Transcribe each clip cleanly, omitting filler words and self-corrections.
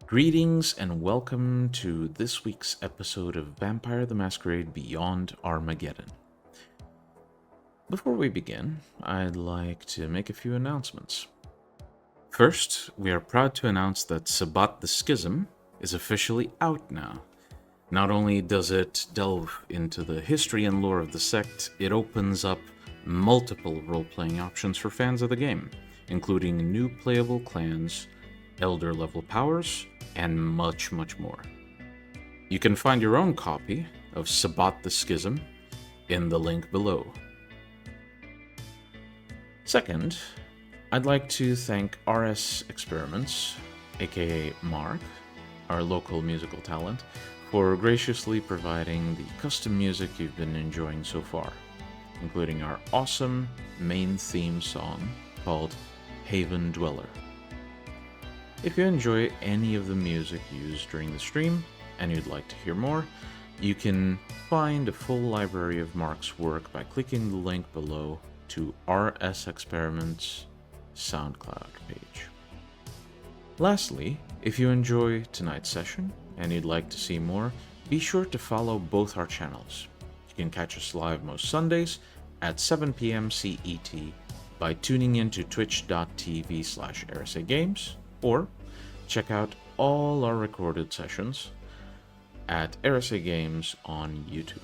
Greetings and welcome to this week's episode of Vampire the Masquerade Beyond Armageddon. Before we begin, I'd like to make a few announcements. First, we are proud to announce that Sabbat the Schism is officially out now. Not only does it delve into the history and lore of the sect, it opens up multiple role-playing options for fans of the game, including new playable clans, elder level powers, and much more. You can find your own copy of Sabbat the Schism in the link below. Second, I'd like to thank RS Experiments, aka Mark, our local musical talent, for graciously providing the custom music you've been enjoying so far, including our awesome main theme song called Haven Dweller. If you enjoy any of the music used during the stream and you'd like to hear more, you can find a full library of Mark's work by clicking the link below to RS Experiments' SoundCloud page. Lastly, if you enjoy tonight's session and you'd like to see more, be sure to follow both our channels. You can catch us live most Sundays at 7 p.m. CET by tuning in to twitch.tv/RSAGames, or check out all our recorded sessions at RSA Games on YouTube.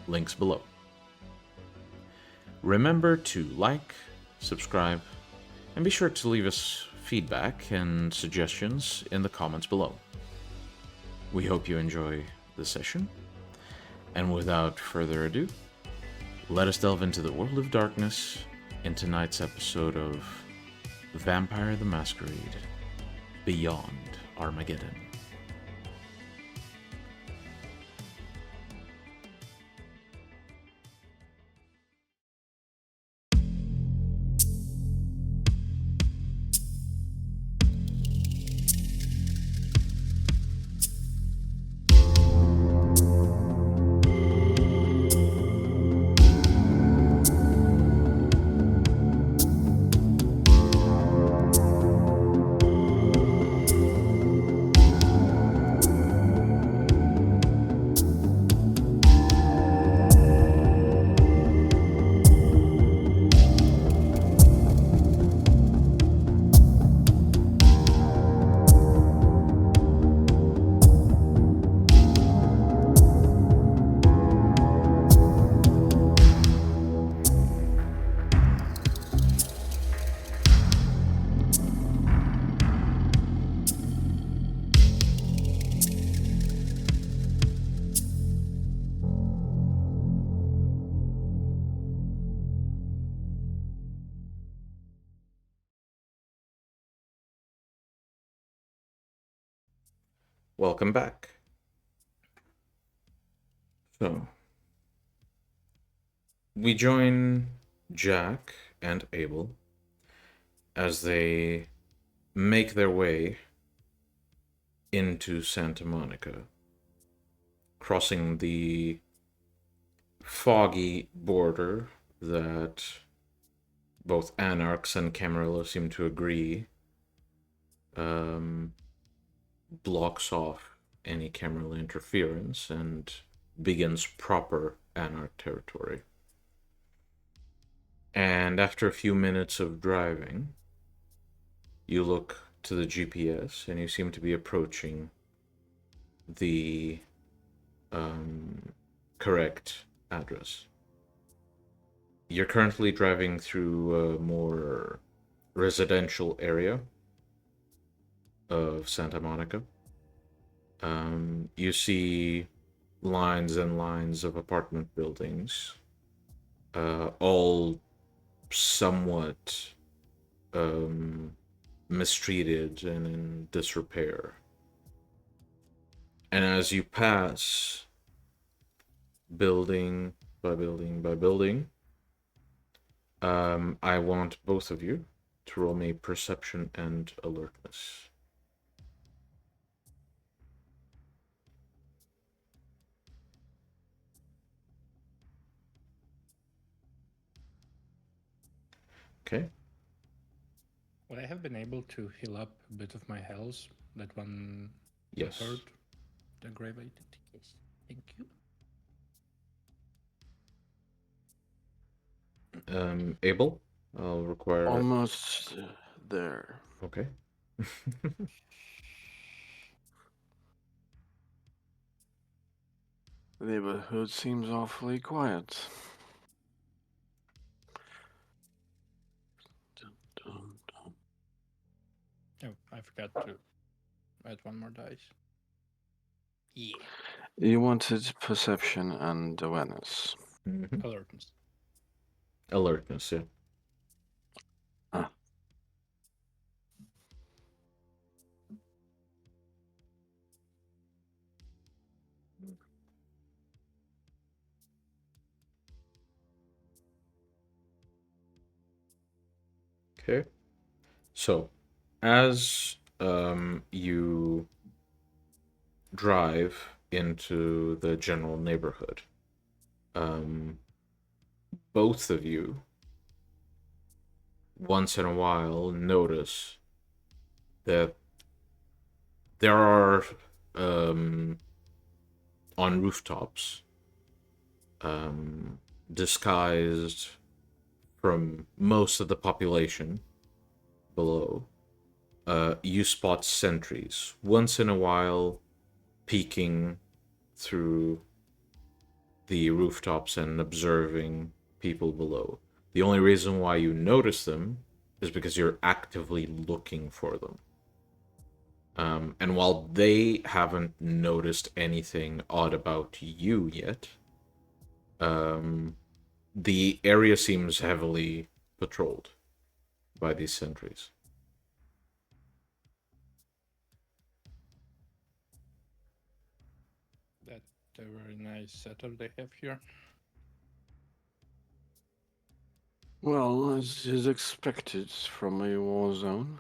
Links below. Remember to like, subscribe, and be sure to leave us feedback and suggestions in the comments below. We hope you enjoy the session, and without further ado, let us delve into the world of darkness in tonight's episode of Vampire the Masquerade Beyond Armageddon. Welcome back. So, we join Jack and Abel as they make their way into Santa Monica, crossing the foggy border that both Anarchs and Camarilla seem to agree blocks off any Camarilla interference and begins proper Anarch territory. And after a few minutes of driving, you look to the GPS and you seem to be approaching the correct address. You're currently driving through a more residential area of Santa Monica. You see lines and lines of apartment buildings, all somewhat mistreated and in disrepair. And as you pass building by building by building, I want both of you to roll me perception and alertness. Okay. Would I have been able to heal up a bit of my health That one Yes. heard the grave identity. Yes. Thank you. Abel, I'll require. Almost there. Okay. The neighborhood seems awfully quiet. Dun, dun, dun. Oh, I forgot to add one more dice. Yeah. You wanted perception and awareness. Mhm. Alertness. Alertness, yeah. Ah. Okay. So, as you drive into the general neighborhood, both of you, once in a while, notice that there are on rooftops, disguised from most of the population below, you spot sentries once in a while peeking through the rooftops and observing people below. The only reason why you notice them is because you're actively looking for them. And while they haven't noticed anything odd about you yet, the area seems heavily patrolled by these sentries. That's a very nice setup they have here. Well, as is expected from a war zone.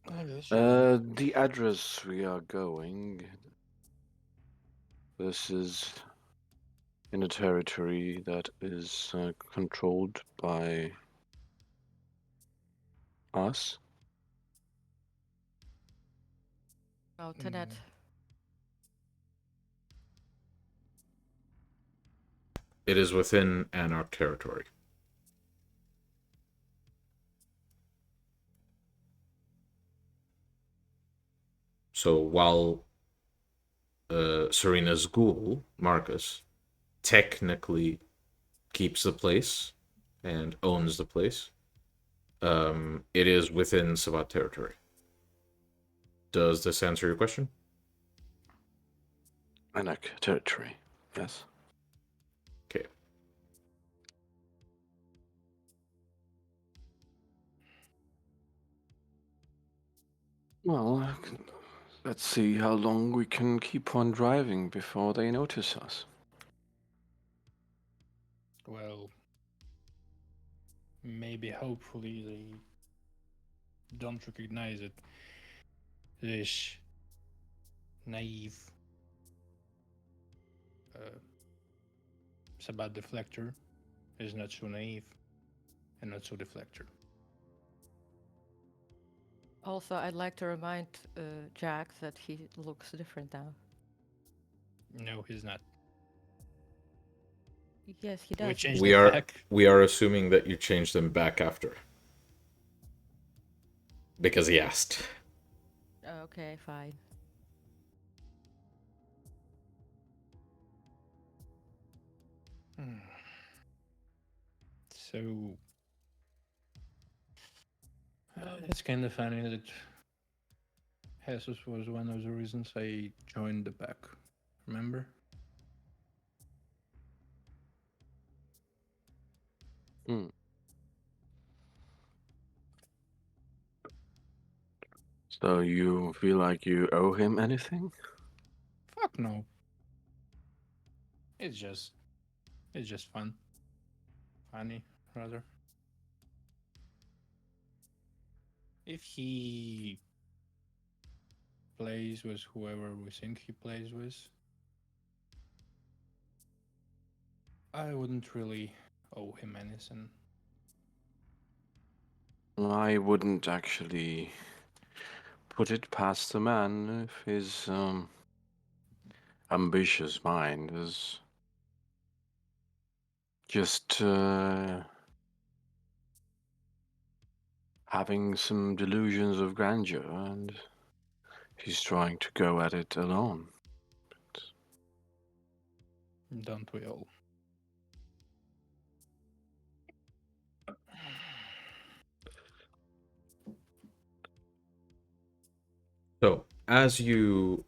The address we are going. This is in a territory that is controlled by us. Well, Tanet. It is within Anarch territory. So while Serena's ghoul, Marcus, technically keeps the place and owns the place, it is within Sabbat territory. Does this answer your question? Anak territory, yes. Okay. Well, let's see how long we can keep on driving before they notice us. Well, maybe hopefully they don't recognize it. This naive Sabbat deflector is not so naive and not so deflector. Also, I'd like to remind Jack that he looks different now. No, he's not. Yes, he does. We changed We it are back. we are assuming that you changed them back after. Because he asked. Okay, fine. So it's kind of funny that Jesus was one of the reasons I joined the pack. Remember? Hmm. So you feel like you owe him anything? Fuck no. It's just fun. Funny, rather. If he plays with whoever we think he plays with, I wouldn't really owe him anything. I wouldn't actually put it past the man if his ambitious mind is just having some delusions of grandeur, and he's trying to go at it alone. Don't we all? So, as you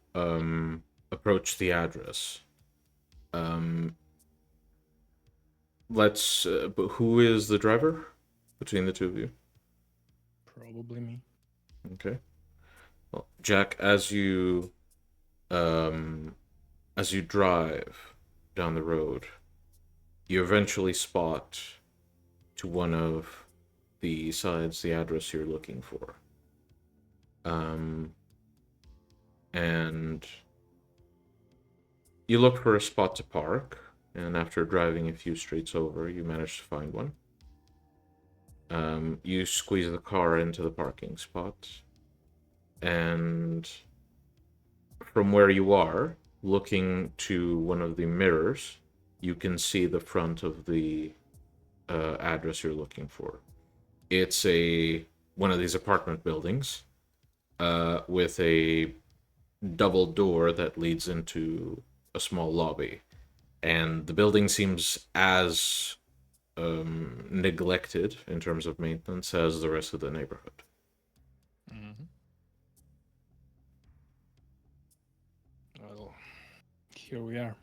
approach the address, who is the driver between the two of you? Probably me. Okay. Well, Jack, as you drive down the road, you eventually spot to one of the sides the address you're looking for. And you look for a spot to park, and after driving a few streets over, you manage to find one. You squeeze the car into the parking spot, and from where you are, looking to one of the mirrors, you can see the front of the address you're looking for. It's one of these apartment buildings with a double door that leads into a small lobby, and the building seems as neglected in terms of maintenance as the rest of the neighborhood. Mm-hmm. Well, here we are.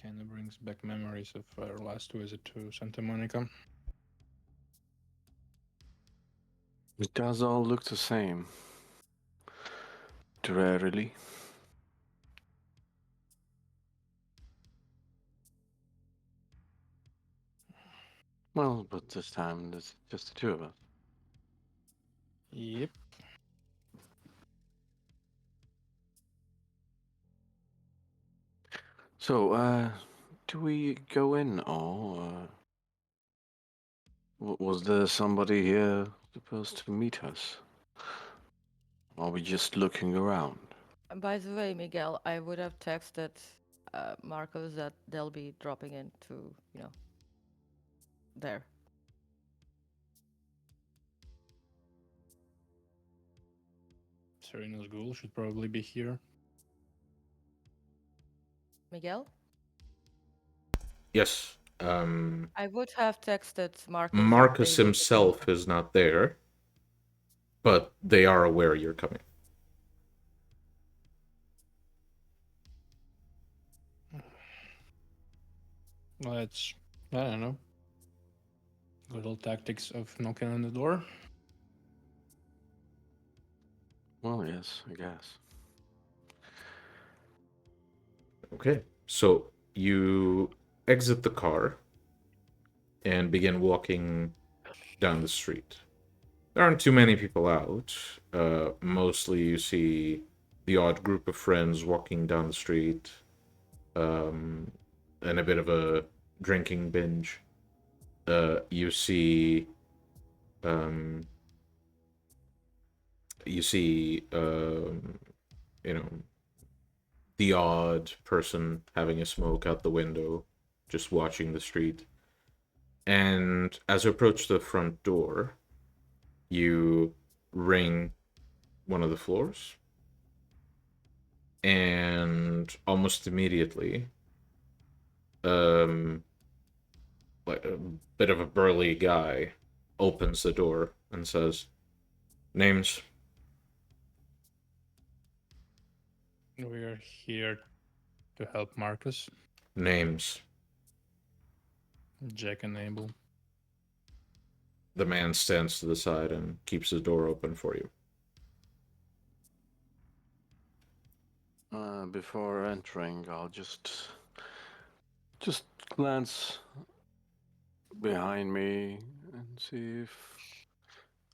Kind of brings back memories of our last visit to Santa Monica. It does all look the same. Drearily. Well, but this time there's just the two of us. Yep. So, do we go in, or was there somebody here supposed to meet us? Or are we just looking around? By the way, Miguel, I would have texted Marcos that they'll be dropping into, there. Serena's ghoul should probably be here. Miguel? Yes. I would have texted Marcos. Marcus himself is not there, but they are aware you're coming. Let's, I don't know, little tactics of knocking on the door. Well, yes, I guess. Okay, so you exit the car and begin walking down the street. There aren't too many people out. Mostly you see the odd group of friends walking down the street, and a bit of a drinking binge. You see, um, you see, the odd person having a smoke out the window, just watching the street. And as you approach the front door, you ring one of the floors, and almost immediately, like a bit of a burly guy opens the door and says, "Names." We are here to help Marcus, Names. Jack, and Abel. The man stands to the side and keeps the door open for you. Before entering, I'll just glance behind me and see if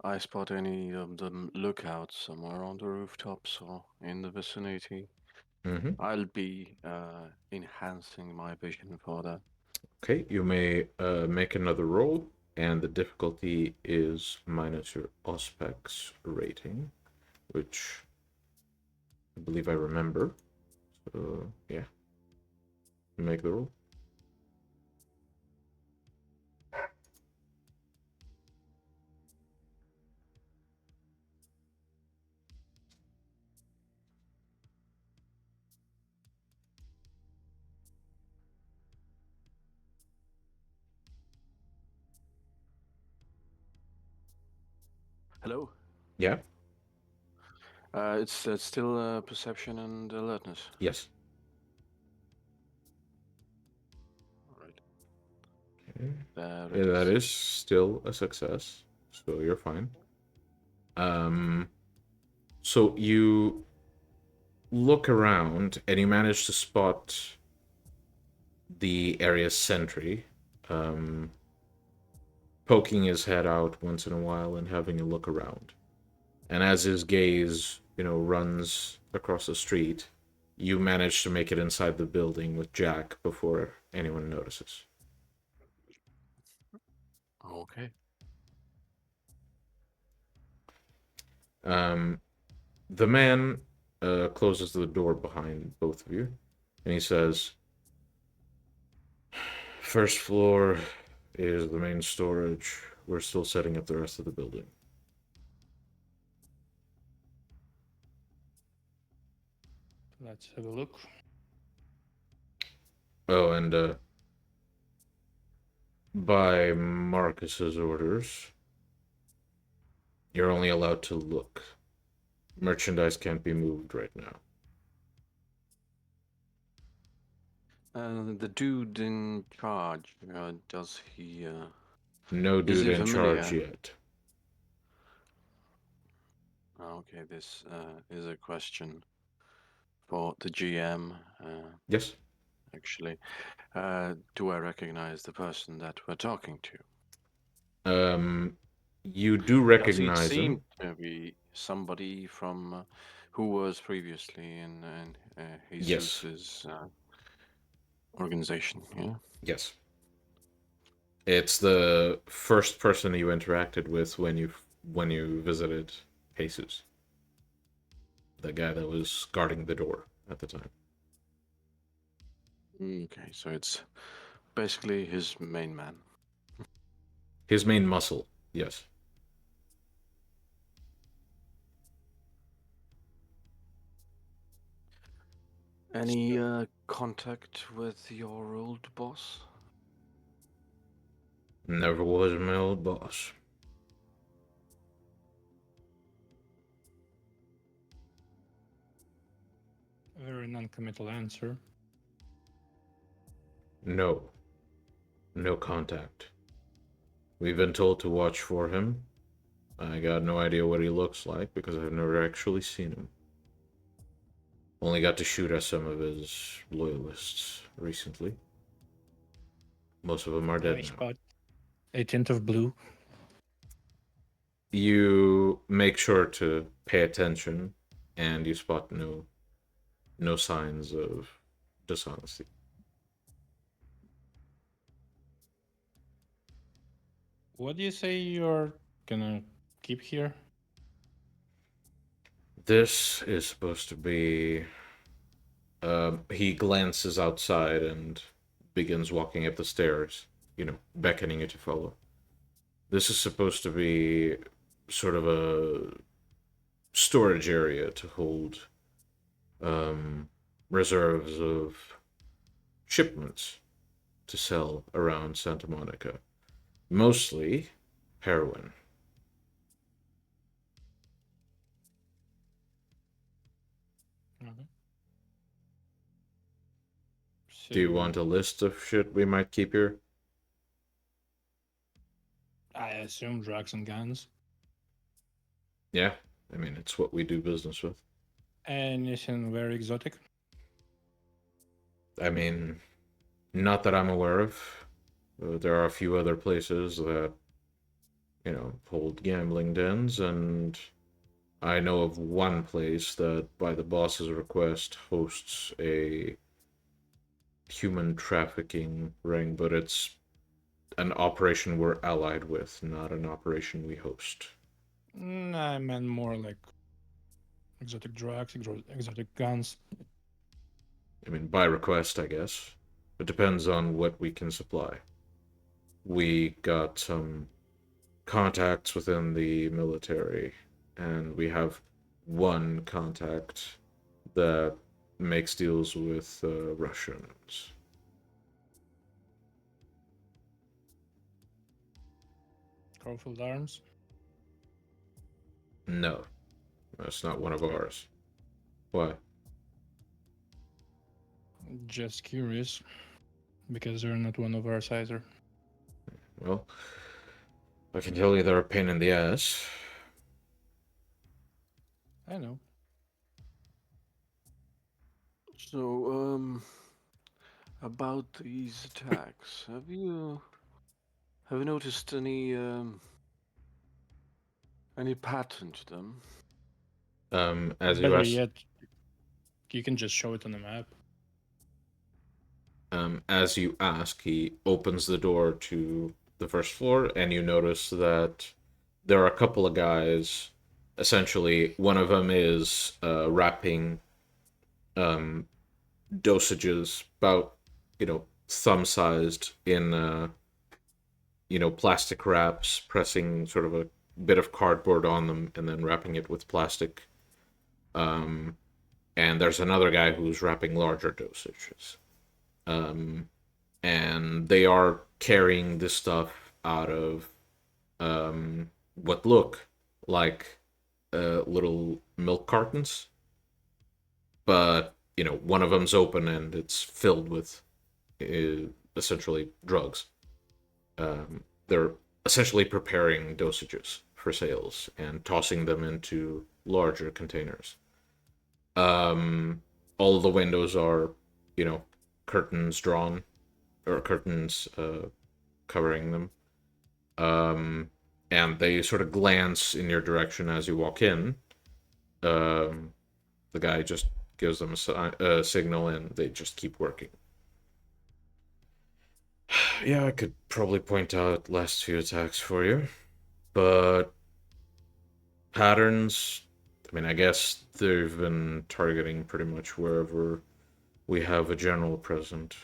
I spot any of the lookouts somewhere on the rooftops or in the vicinity. Mm-hmm. I'll be enhancing my vision for that. Okay, you may make another roll, and the difficulty is minus your Auspex rating, which I believe I remember. So, yeah. Make the roll. Hello? Yeah? It's still perception and alertness. Yes. All right. Okay. There Yeah, it that is. is still a success, so you're fine. So you look around and you manage to spot the area's sentry, poking his head out once in a while and having a look around. And as his gaze, runs across the street, you manage to make it inside the building with Jack before anyone notices. Okay. The man closes the door behind both of you, and he says, "First floor is the main storage. We're still setting up the rest of the building." Let's have a look. Oh, and by Marcus's orders, you're only allowed to look. Merchandise can't be moved right now. The dude in charge, does he... No Is dude he in charge familiar? yet. Okay, this is a question for the GM, Yes. actually. Do I recognize the person that we're talking to? You do Does he recognize seem him. to be somebody from who was previously in Yes. Jesus's organization? Yeah. Yes. It's the first person you interacted with when you visited Jesus. The guy that was guarding the door at the time. Okay, so it's basically his main man. His main muscle, yes. Any contact with your old boss? Never was my old boss. A very non-committal answer. No. No contact. We've been told to watch for him. I got no idea what he looks like because I've never actually seen him. Only got to shoot at some of his loyalists recently. Most of them are dead I now. spot a tint of blue. You make sure to pay attention, and you spot no signs of dishonesty. What do you say you're gonna keep here? This is supposed to be. He glances outside and begins walking up the stairs, beckoning you to follow. This is supposed to be sort of a storage area to hold reserves of shipments to sell around Santa Monica. Mostly heroin. Okay. Do you want a list of shit we might keep here? I assume drugs and guns. Yeah, I mean, it's what we do business with. Anything very exotic? I mean, not that I'm aware of. There are a few other places that, hold gambling dens, and I know of one place that, by the boss's request, hosts a human trafficking ring, but it's an operation we're allied with, not an operation we host. I meant more like exotic drugs, exotic guns. I mean, by request, I guess. It depends on what we can supply. We got some contacts within the military, and we have one contact that makes deals with Russians. Crowfield Arms. No, that's not one of ours. Why? Just curious, because they're not one of ours either. Well, I can tell you they're a pain in the ass. I know. So, about these attacks, have you noticed any pattern to them? As you Better asked, yet, you can just show it on the map. as you ask, he opens the door to the first floor, and you notice that there are a couple of guys. Essentially, one of them is wrapping dosages about, thumb-sized in, plastic wraps, pressing sort of a bit of cardboard on them, and then wrapping it with plastic. And there's another guy who's wrapping larger dosages. And they are carrying this stuff out of what look like little milk cartons, but one of them's open and it's filled with essentially drugs. They're essentially preparing dosages for sales and tossing them into larger containers. All of the windows are, curtains drawn, or curtains covering them. And they sort of glance in your direction as you walk in. The guy just gives them a signal, and they just keep working. Yeah, I could probably point out last few attacks for you, but patterns, I mean, I guess they've been targeting pretty much wherever we have a general present.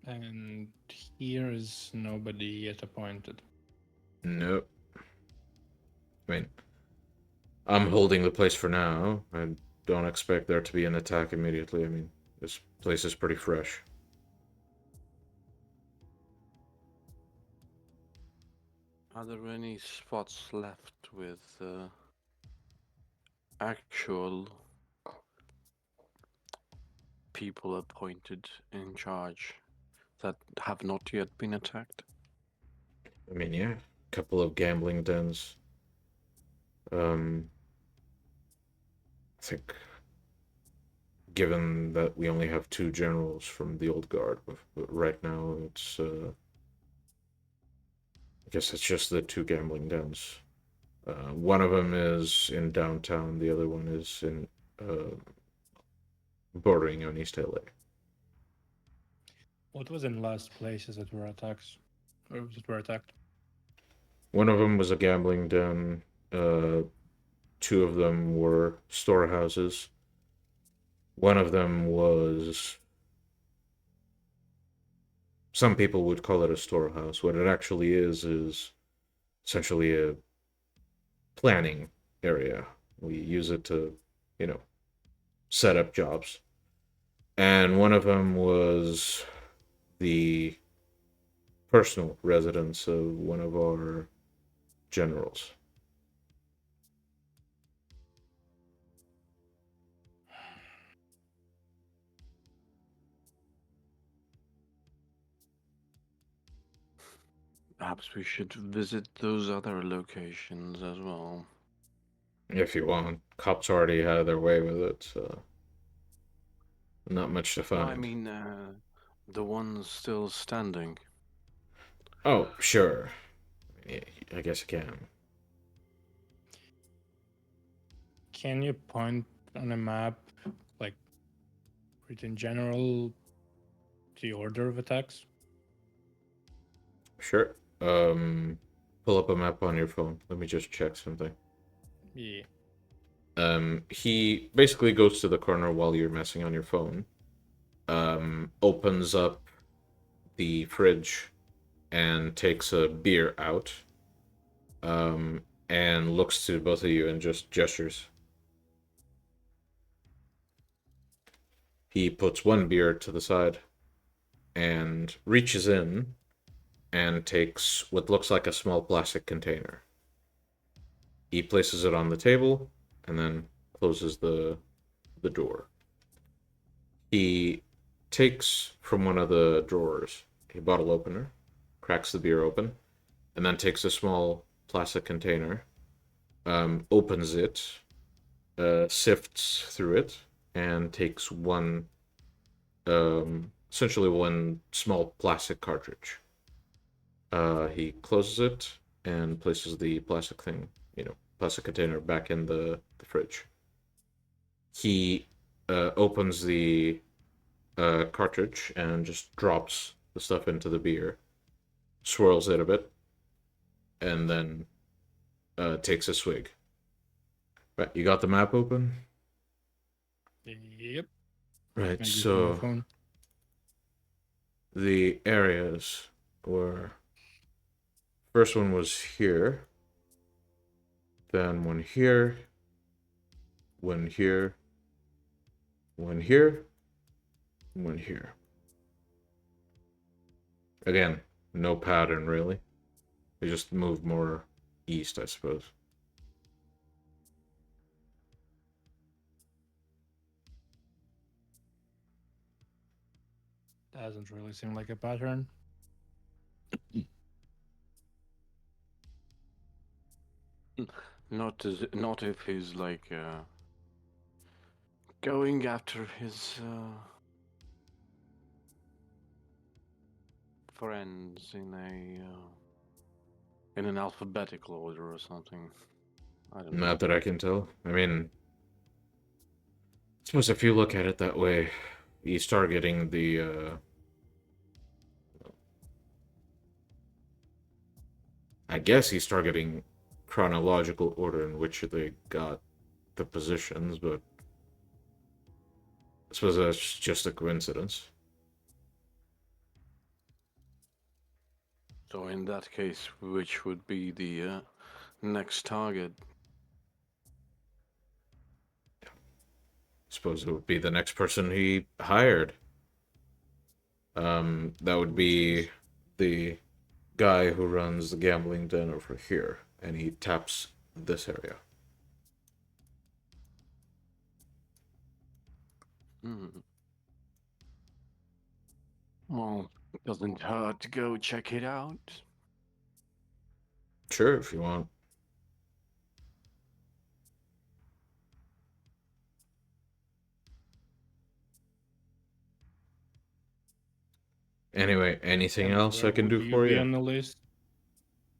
And here is nobody yet appointed. Nope. I mean, I'm holding the place for now. I don't expect there to be an attack immediately. I mean, this place is pretty fresh. Are there any spots left with actual people appointed in charge that have not yet been attacked? I mean, yeah, a couple of gambling dens. I think, given that we only have 2 generals from the old guard, but right now it's, I guess it's just the 2 gambling dens. One of them is in downtown, the other one is in, bordering on East LA. What was in last places that were attacks? Or that were attacked? One of them was a gambling den. 2 of them were storehouses. One of them was, some people would call it a storehouse. What it actually is essentially a planning area. We use it to, set up jobs. And one of them was the personal residence of one of our generals. Perhaps we should visit those other locations as well. If you want. Cops already had their way with it, so not much to No, find. I mean, the ones still standing. Oh, sure. Yeah, I guess you can. Can you point on a map, like, in general, the order of attacks? Sure. Pull up a map on your phone. Let me just check something. Yeah. He basically goes to the corner while you're messing on your phone. Opens up the fridge and takes a beer out. And looks to both of you and just gestures. He puts one beer to the side and reaches in and takes what looks like a small plastic container. He places it on the table and then closes the door. He takes from one of the drawers a bottle opener, cracks the beer open, and then takes a small plastic container, opens it, sifts through it, and takes one, essentially one small plastic cartridge. He closes it and places the plastic thing, plastic container back in the fridge. He opens the cartridge and just drops the stuff into the beer, swirls it a bit, and then takes a swig. Right, you got the map open? Yep. Right, Maybe so from my phone. the areas were... First one was here, then one here, one here, one here, one here. Again, no pattern really. They just moved more east, I suppose. Doesn't really seem like a pattern. Not if he's like going after his friends in an alphabetical order or something. I don't know. Not that I can tell. I mean, I suppose if you look at it that way, he's targeting the I guess he's targeting chronological order in which they got the positions, but I suppose that's just a coincidence. So in that case, which would be the next target? I suppose it would be the next person he hired. That would be the guy who runs the gambling den over here, and he taps this area. Well, doesn't hurt to go check it out. Sure, if you want. Anyway, anything And else where I can would do for be you? on the list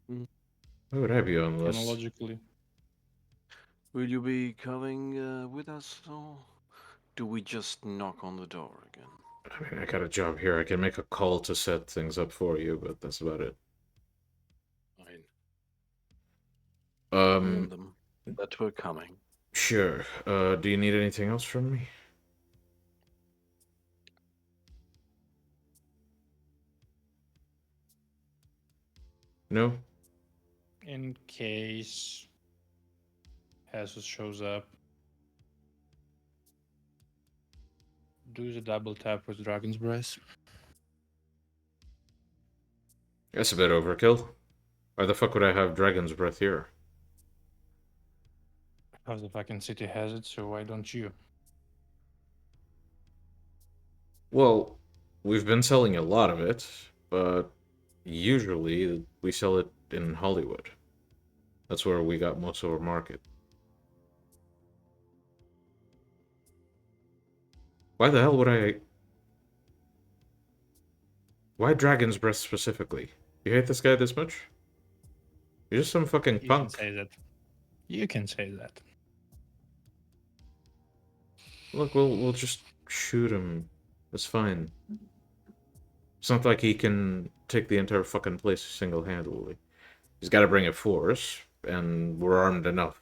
Why would I be on the list? chronologically? Will you be coming with us, or do we just knock on the door again? I mean, I got a job here. I can make a call to set things up for you, but that's about it. Fine. Tell Um, them that we're coming. sure. Do you need anything else from me? No? In case Jesus shows up, do the double tap with Dragon's Breath. That's a bit overkill. Why the fuck would I have Dragon's Breath here? Because the fucking city has it, so why don't you? Well, we've been selling a lot of it, but usually we sell it in Hollywood. That's where we got most of our market. Why the hell would I... Why Dragon's Breath specifically? You hate this guy this much? You're just some fucking You punk. can say that. You can say that. Look, we'll just shoot him. It's fine. It's not like he can take the entire fucking place single-handedly. He's got to bring a force, and we're armed enough.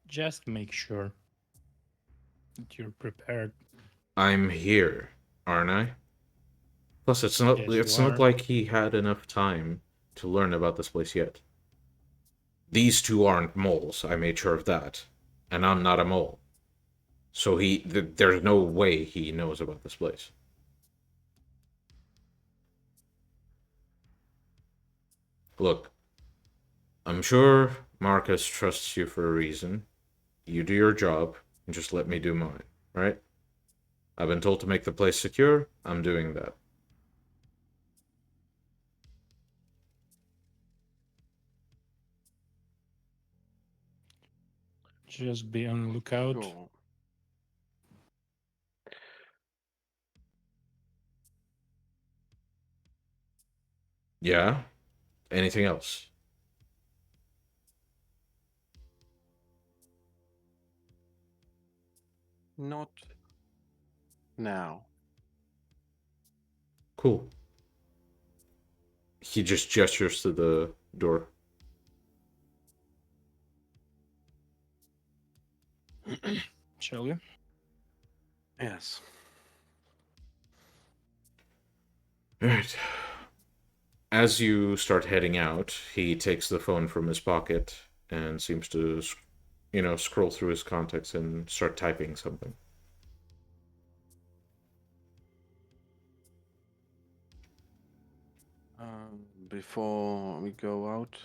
Just make sure that you're prepared. I'm here, aren't I? Plus, Yes, you it's not are. like he had enough time to learn about this place yet. These two aren't moles, I made sure of that. And I'm not a mole. So there's no way he knows about this place. Look, I'm sure Marcus trusts you for a reason. You do your job, and just let me do mine, right? I've been told to make the place secure, I'm doing that. Just be on the lookout. Sure. Yeah? Anything else? Not now. Cool. He just gestures to the door. Shall we? Yes. Alright. As you start heading out, he takes the phone from his pocket and seems to, scroll through his contacts and start typing something. Before we go out,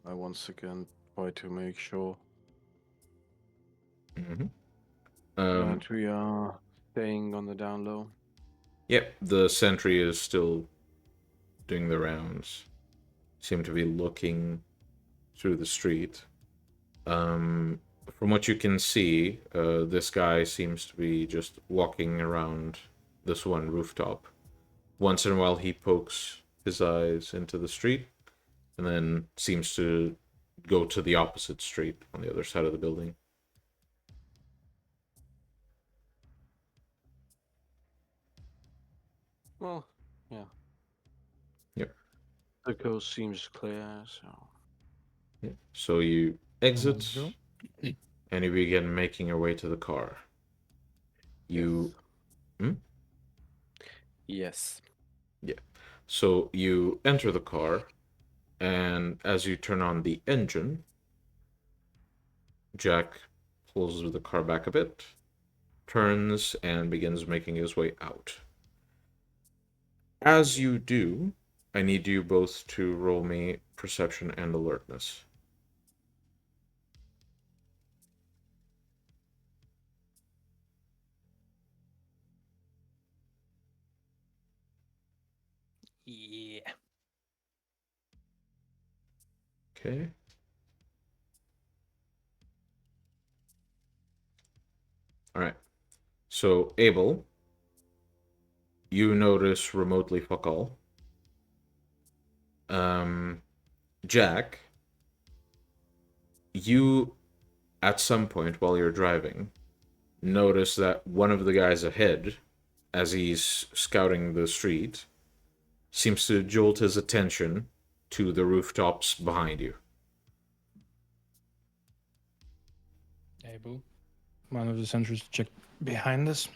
I once again try to make sure Mm-hmm. that we are staying on the down low. Yep, the sentry is still doing the rounds. Seem to be looking through the street. From what you can see, this guy seems to be just walking around this one rooftop. Once in a while, he pokes his eyes into the street, and then seems to go to the opposite street on the other side of the building. Well, yeah. Yep. The coast seems clear, so. Yeah. So you exit, Go. and you begin making your way to the car. You. Yes. Yes. Yeah. So you enter the car, and as you turn on the engine, Jack pulls the car back a bit, turns, and begins making his way out. As you do, I need you both to roll me perception and alertness. Yeah. Okay. All right. So, Abel, you notice remotely fuck all. Jack, you, at some point while you're driving, notice that one of the guys ahead, as he's scouting the street, seems to jolt his attention to the rooftops behind you. Abel, one of the sentries check behind us.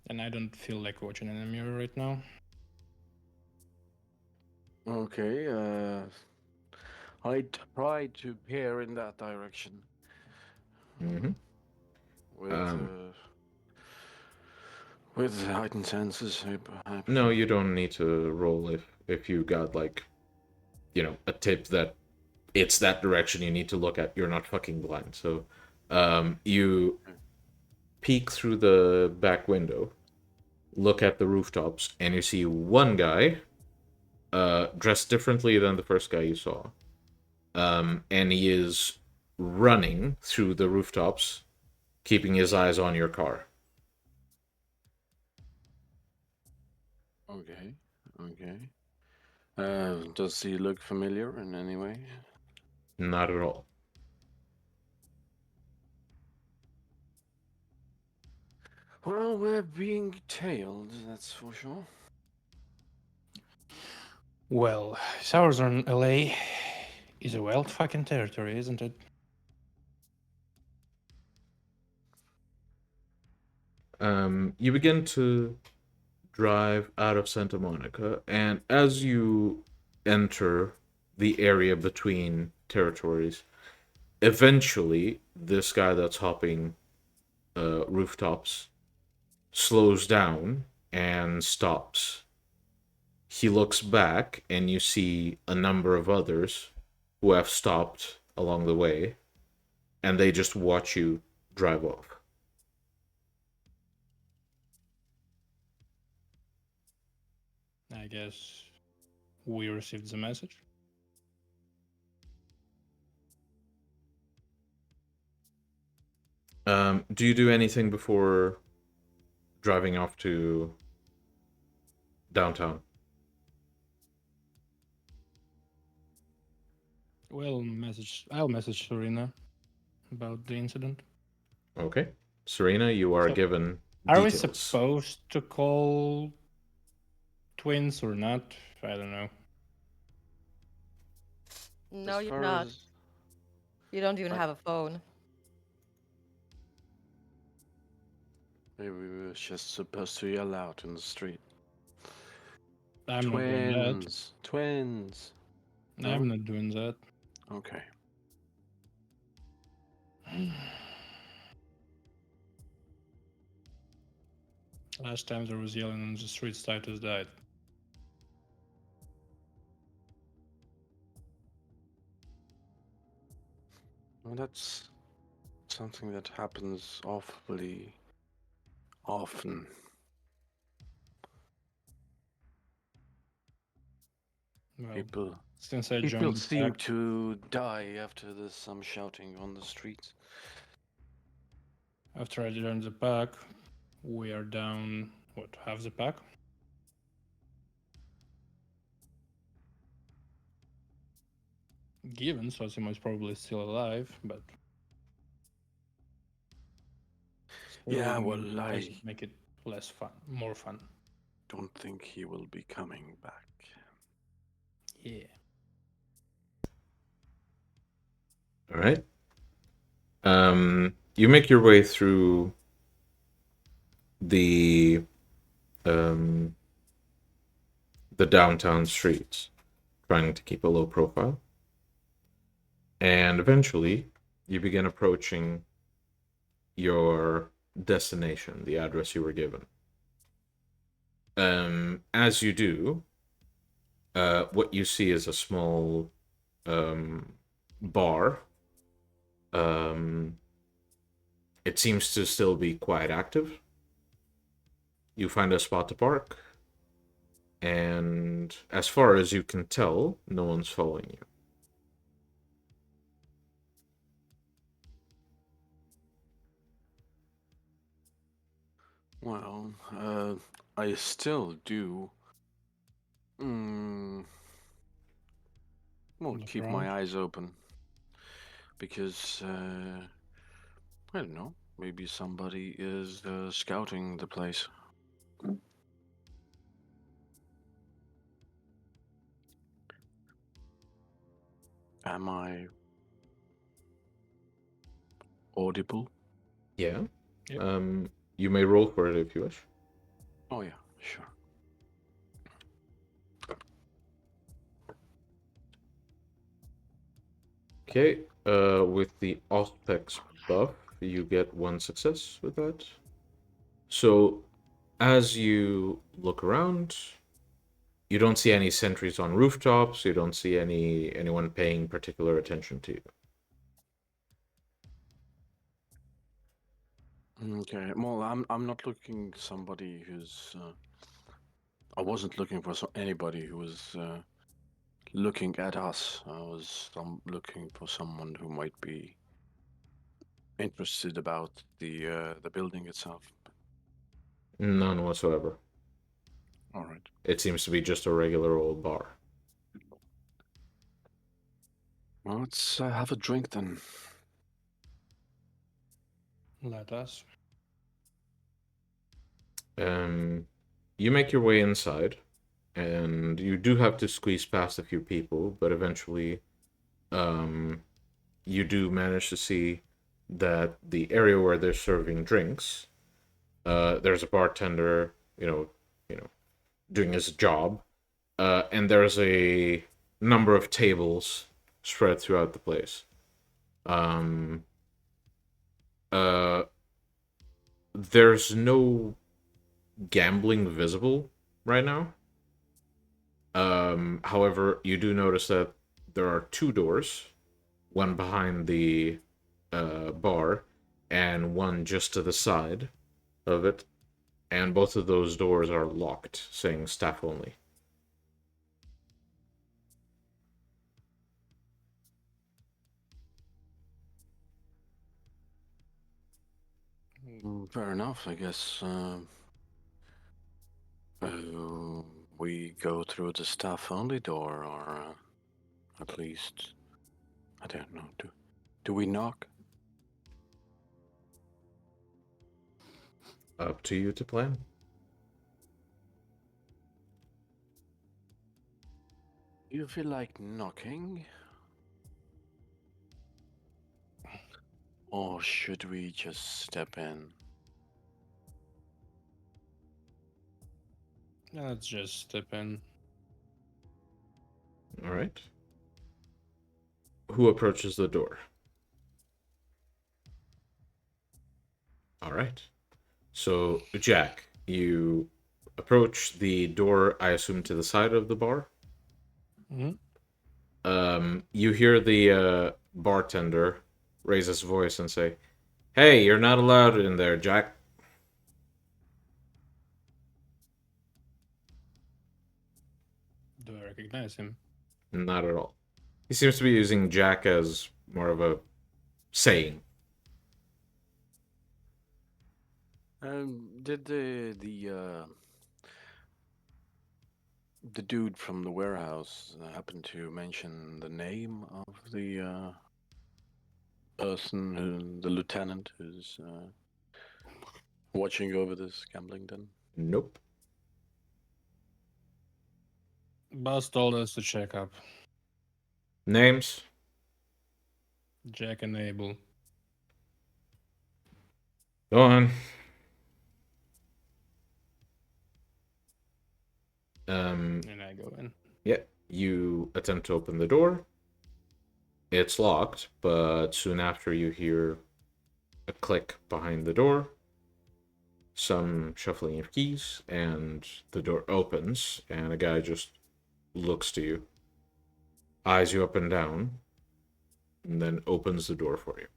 And I don't feel like watching in a mirror right now. Okay, I try to peer in that direction. Mm-hmm. With heightened senses, perhaps. No, you don't need to roll if you got, like, a tip that it's that direction you need to look at. You're not fucking blind. So, you peek through the back window, look at the rooftops, and you see one guy, dressed differently than the first guy you saw. And he is running through the rooftops, keeping his eyes on your car. Okay. Does he look familiar in any way? Not at all. Well, we're being tailed, that's for sure. Well, Southern LA is a wild fucking territory, isn't it? You begin to drive out of Santa Monica, and as you enter the area between territories, eventually this guy that's hopping rooftops slows down and stops. He looks back, and you see a number of others who have stopped along the way, and they just watch you drive off. I guess we received the message. Do you do anything before driving off to downtown? Well, I'll message Serena about the incident. Okay. Serena, you are So, given Are we details. supposed to call twins or not? I don't know. No, As you're far not. as- You don't even I- have a phone. Maybe we were just supposed to yell out in the street. I'm not doing that. Twins! Twins! No? I'm not doing that. Okay. Last time there was yelling on the street, Titus died. Well, that's something that happens awfully often. Well, People since I people joined the seem pack, to die after there's some shouting on the streets. after I joined the pack, we are down, what, half the pack? Given Sosimo is probably still alive, but Yeah, still well, doesn't I make it less fun, more fun. don't think he will be coming back. Yeah. All right. You make your way through the downtown streets, trying to keep a low profile. And eventually, you begin approaching your destination, the address you were given. As you do, what you see is a small bar. It seems to still be quite active. You find a spot to park, and as far as you can tell, no one's following you. Well, I still do. Well, Look keep around. my eyes open. Because, I don't know, maybe somebody is scouting the place. Am I audible? Yeah. Yep. You may roll for it if you wish. Oh, yeah, sure. Okay. With the Auspex buff, you get one success with that. So, as you look around, you don't see any sentries on rooftops. You don't see anyone paying particular attention to you. Okay, well, I'm not looking somebody who's. I wasn't looking for anybody who was looking at us. I was looking for someone who might be interested about the building itself. None whatsoever. All right. It seems to be just a regular old bar. Well, let's have a drink then. Let us. You make your way inside, and you do have to squeeze past a few people, but eventually, you do manage to see that the area where they're serving drinks, there's a bartender, doing his job, and there's a number of tables spread throughout the place. Uh, there's no gambling visible right now. However, you do notice that there are two doors, one behind the bar and one just to the side of it, and both of those doors are locked, saying staff only. Fair enough, I guess. We go through the staff-only door, or at least, I don't know. Do we knock? Up to you to plan. Do you feel like knocking? Or should we just step in? Let's just step in. All right. Who approaches the door? All right. So, Jack, you approach the door, I assume, to the side of the bar. You hear the bartender raise his voice and say, "Hey, you're not allowed in there, Jack." Do I recognize him? Not at all. He seems to be using Jack as more of a saying. Did the dude from the warehouse happen to mention the name of the person, the lieutenant who's watching over this gambling den? Nope. Boss told us to check up. Names? Jack and Abel. Go on. And I go in. Yeah, you attempt to open the door. It's locked, but soon after you hear a click behind the door, some shuffling of keys, and the door opens, and a guy just looks to you, eyes you up and down, and then opens the door for you.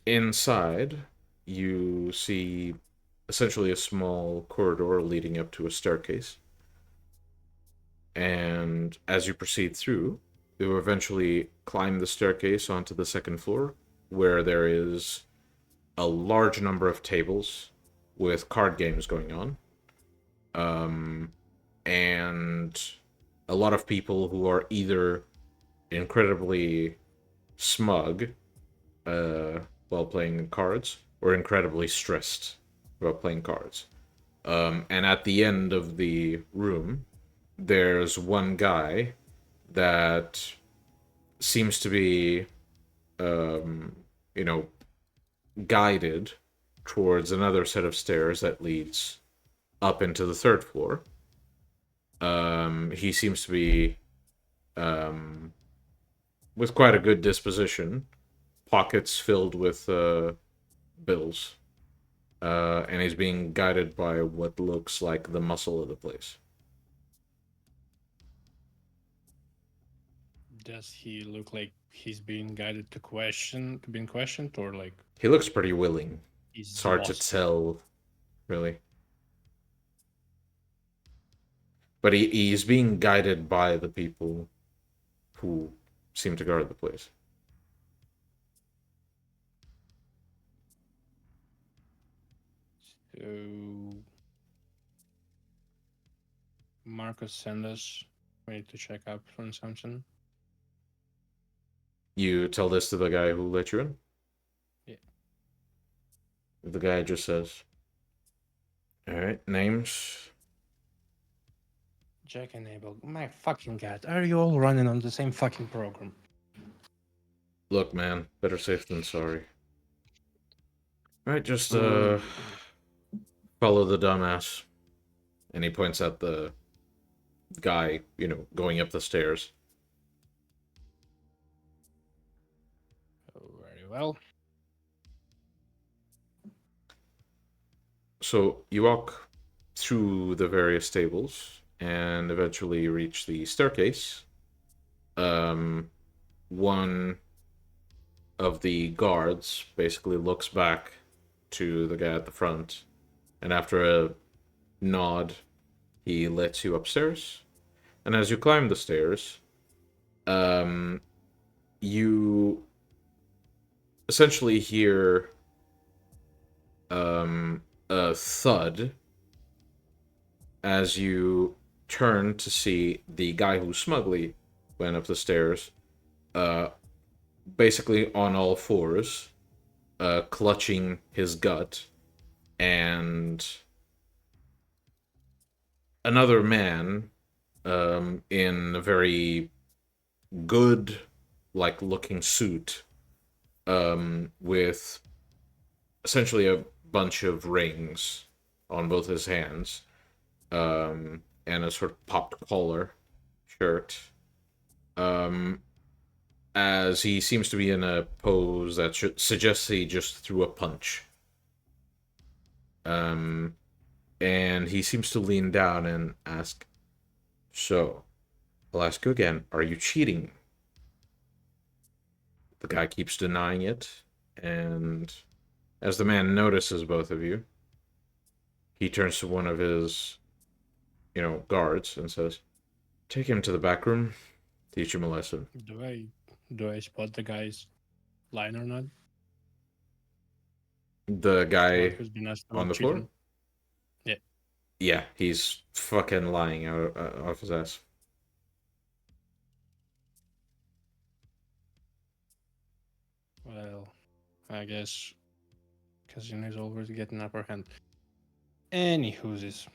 Inside, you see essentially a small corridor leading up to a staircase. And as you proceed through, you eventually climb the staircase onto the second floor, where there is a large number of tables with card games going on. And a lot of people who are either incredibly smug while playing cards or incredibly stressed while playing cards. And at the end of the room, there's one guy that seems to be, guided towards another set of stairs that leads up into the third floor. He seems to be with quite a good disposition, pockets filled with bills, and he's being guided by what looks like the muscle of the place. Does he look like he's being guided to being questioned, or like He looks pretty willing. he's It's hard lost? to tell, really. But he's being guided by the people who seem to guard the place. So Marcus send us We need to check up on something. You tell this to the guy who let you in? Yeah. The guy just says, alright, names. Jack and Abel. My fucking god, are you all running on the same fucking program? Look, man, better safe than sorry. Alright, just, Mm, follow the dumbass. And he points at the guy, going up the stairs. Oh, very well. So you walk through the various tables and eventually reach the staircase. One of the guards basically looks back to the guy at the front, and after a nod, he lets you upstairs. And as you climb the stairs, you essentially hear a thud as you turn to see the guy who smugly went up the stairs, basically on all fours, clutching his gut, and another man in a very good, looking suit, with essentially a bunch of rings on both his hands, and a sort of popped collar shirt, as he seems to be in a pose that suggests he just threw a punch. And he seems to lean down and ask, so, I'll ask you again, are you cheating? The guy keeps denying it, and as the man notices both of you, he turns to one of his, guards and says, take him to the back room, teach him a lesson. Do I spot the guy's line or not? The One guy who's been asked on about the floor? cheating. Yeah. Yeah, he's fucking lying out off his ass. Well, I guess Casino's always getting upper hand. Anywho's,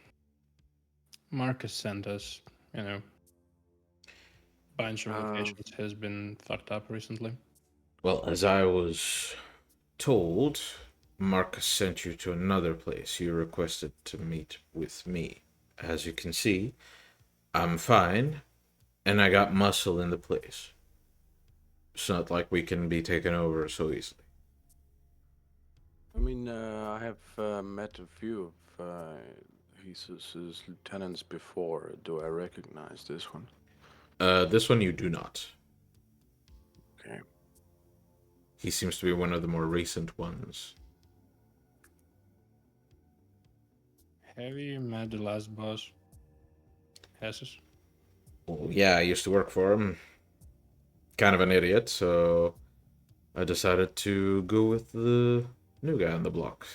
Marcus sent us, bunch of locations has been fucked up recently. Well, as I was told, Marcus sent you to another place. You requested to meet with me. As you can see, I'm fine, and I got muscle in the place. It's not like we can be taken over so easily. I mean, I have met a few of Jesus' lieutenants before. Do I recognize this one? This one you do not. Okay. He seems to be one of the more recent ones. Have you met the last boss? Jesus? Well, yeah, I used to work for him. Kind of an idiot, so I decided to go with the new guy on the block.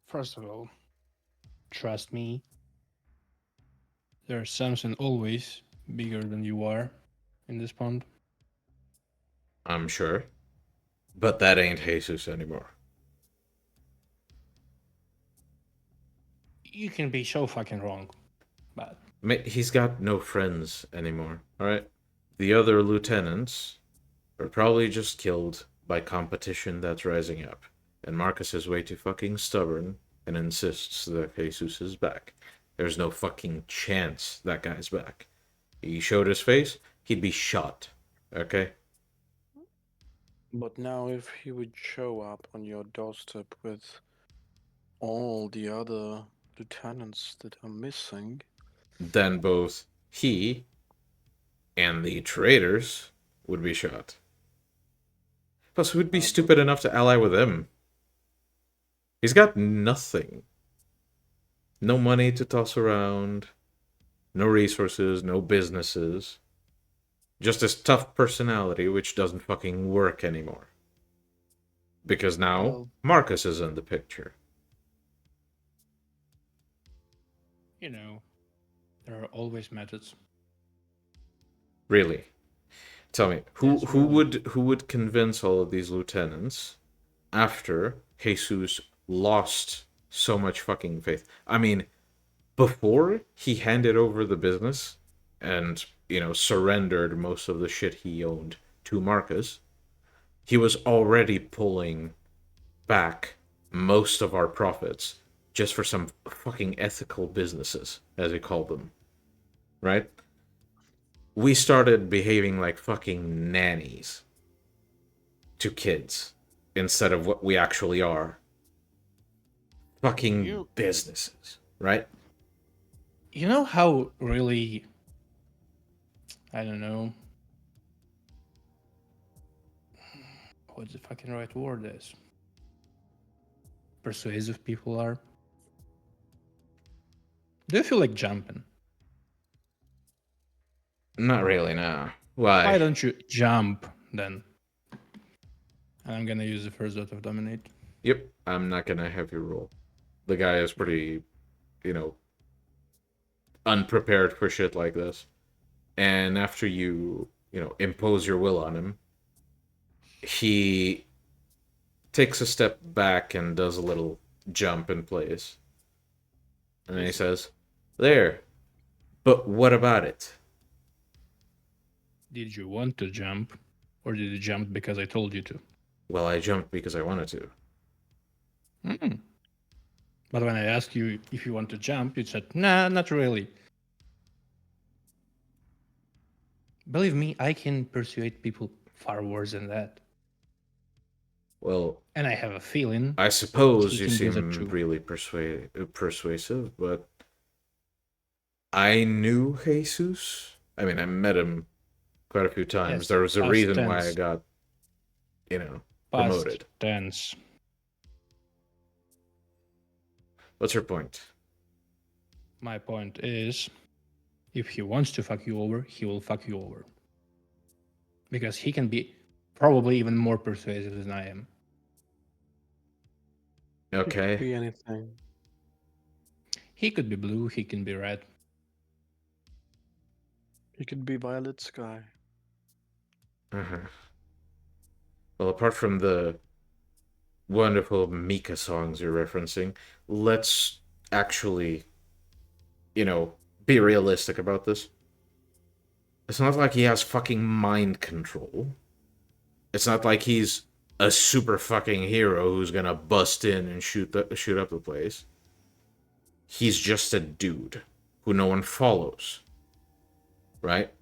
First of all, trust me, there's something always bigger than you are in this pond. I'm sure. But that ain't Jesus anymore. You can be so fucking wrong, but He's got no friends anymore, alright? The other lieutenants are probably just killed by competition that's rising up. And Marcus is way too fucking stubborn and insists that Jesus is back. There's no fucking chance that guy's back. He showed his face, he'd be shot, okay? But now, if he would show up on your doorstep with all the other lieutenants that are missing, Then both he and the traitors would be shot. Plus, who'd be stupid enough to ally with him? He's got nothing. No money to toss around, no resources, no businesses. Just this tough personality which doesn't fucking work anymore. Because now Well- Marcus is in the picture. You know, there are always methods. Really? Tell me, Yes, really. who would convince all of these lieutenants after Jesus lost so much fucking faith? I mean, before he handed over the business and, surrendered most of the shit he owned to Marcus, he was already pulling back most of our profits just for some fucking ethical businesses, as he called them. Right? We started behaving like fucking nannies to kids instead of what we actually are. Fucking businesses, right? You know how really, I don't know, what the fucking right word is? Persuasive people are. Do you feel like jumping? Not really, no. Why Why? don't you jump then? And I'm gonna use the first dot of dominate. Yep, I'm not gonna have you roll. The guy is pretty, unprepared for shit like this. And after you, impose your will on him, he takes a step back and does a little jump in place. And then he says, "There. But what about it?" Did you want to jump? Or did you jump because I told you to? Well, I jumped because I wanted to. Mm. But when I asked you if you want to jump, you said, nah, not really. Believe me, I can persuade people far worse than that. Well, And I have a feeling I suppose he you can do that seem too. really persuasive, but I knew Jesus. I mean, I met him quite a few times. Yes, There was a past reason why I tense. got, Past promoted. tense. What's your point? My point is, if he wants to fuck you over, he will fuck you over. Because he can be probably even more persuasive than I am. It could Okay. be anything. He could be blue, he can be red. It could be violet sky. Uh-huh. Well, apart from the wonderful Mika songs you're referencing, let's actually, be realistic about this. It's not like he has fucking mind control. It's not like he's a super fucking hero who's gonna bust in and shoot up the place. He's just a dude who no one follows. Right?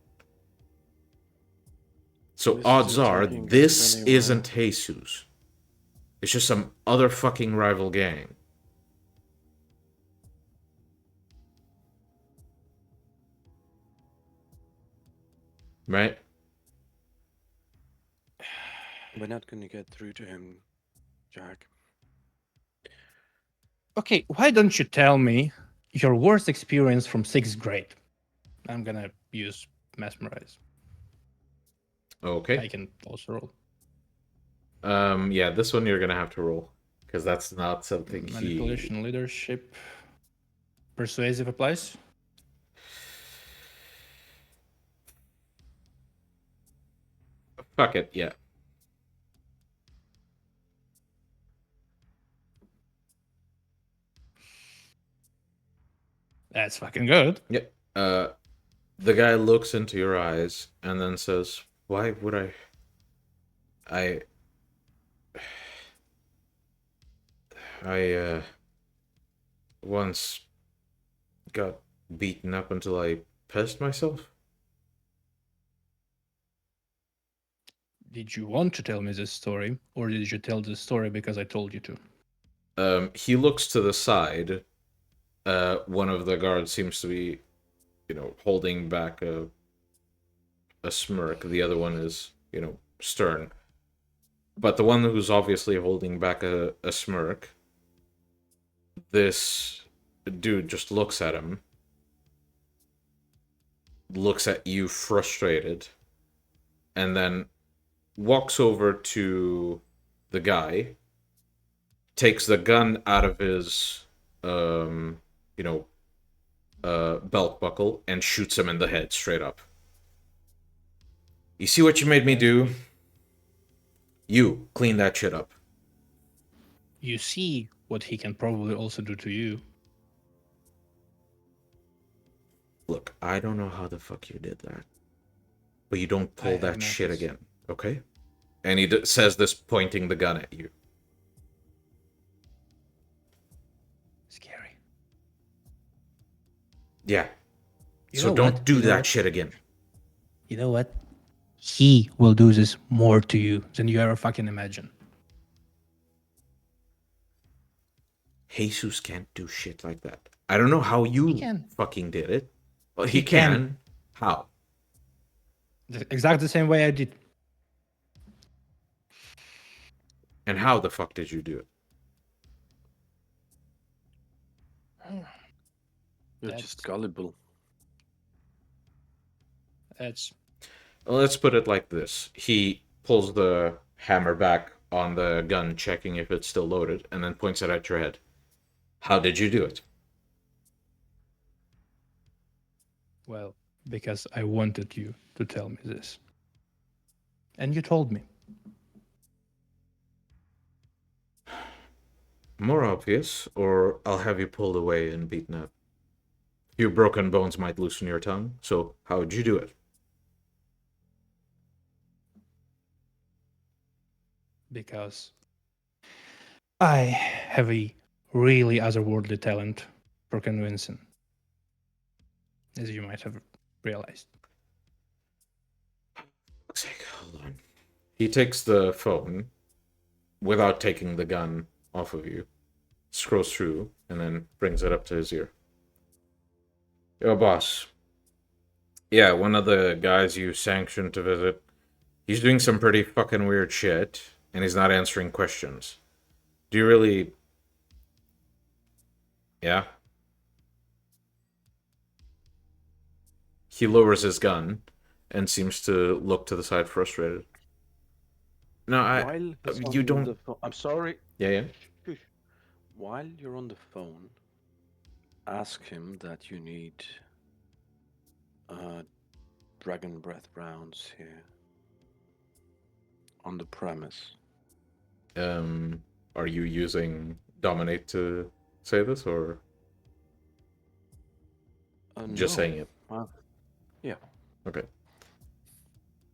So This is odds just are taking us this anywhere. isn't Jesus. It's just some other fucking rival gang. Right? We're not gonna get through to him, Jack. Okay, why don't you tell me your worst experience from 6th grade? I'm gonna use mesmerize. I Okay. can also roll. Yeah, this one you're gonna have to roll. Because that's not something he... Manipulation, leadership. Persuasive applies? Fuck it, yeah. That's fucking good. Yep. The guy looks into your eyes and then says, "Why would I once got beaten up until I pissed myself?" Did you want to tell me this story, or did you tell this story because I told you to? He looks to the side. One of the guards seems to be, holding back a smirk. The other one is, stern. But the one who's obviously holding back a smirk, this dude just looks at him, looks at you frustrated, and then walks over to the guy, takes the gun out of his, belt buckle and shoots him in the head straight up. You see what you made me do? You clean that shit up. You see what he can probably also do to you. Look, I don't know how the fuck you did that, but you don't pull that shit again, okay? And he says this pointing the gun at you. Scary. Yeah. You So know don't what? do You know that what? shit again. You know what? He will do this more to you than you ever fucking imagine. Jesus can't do shit like that. I don't know how you can. fucking did it. Well, He he can. can. How? Exactly the same way I did. And how the fuck did you do it? You're That's- just gullible. That's Let's put it like this. He pulls the hammer back on the gun, checking if it's still loaded, and then points it at your head. How did you do it? well, because I wanted you to tell me this. And you told me. More obvious, or I'll have you pulled away and beaten up. Your broken bones might loosen your tongue, so how would you do it? Because I have a really otherworldly talent for convincing, as you might have realized. Fuck's sake, hold on. He takes the phone, without taking the gun off of you, scrolls through, and then brings it up to his ear. Yo, boss. Yeah, one of the guys you sanctioned to visit, he's doing some pretty fucking weird shit, and he's not answering questions. Do you really... Yeah? He lowers his gun, and seems to look to the side frustrated. No, While he's you on don't... the phone, I'm sorry. Yeah. Shush. While you're on the phone, ask him that you need dragon breath rounds here on the premise. Are you using Dominate to say this, or just No. saying it? Yeah. Okay.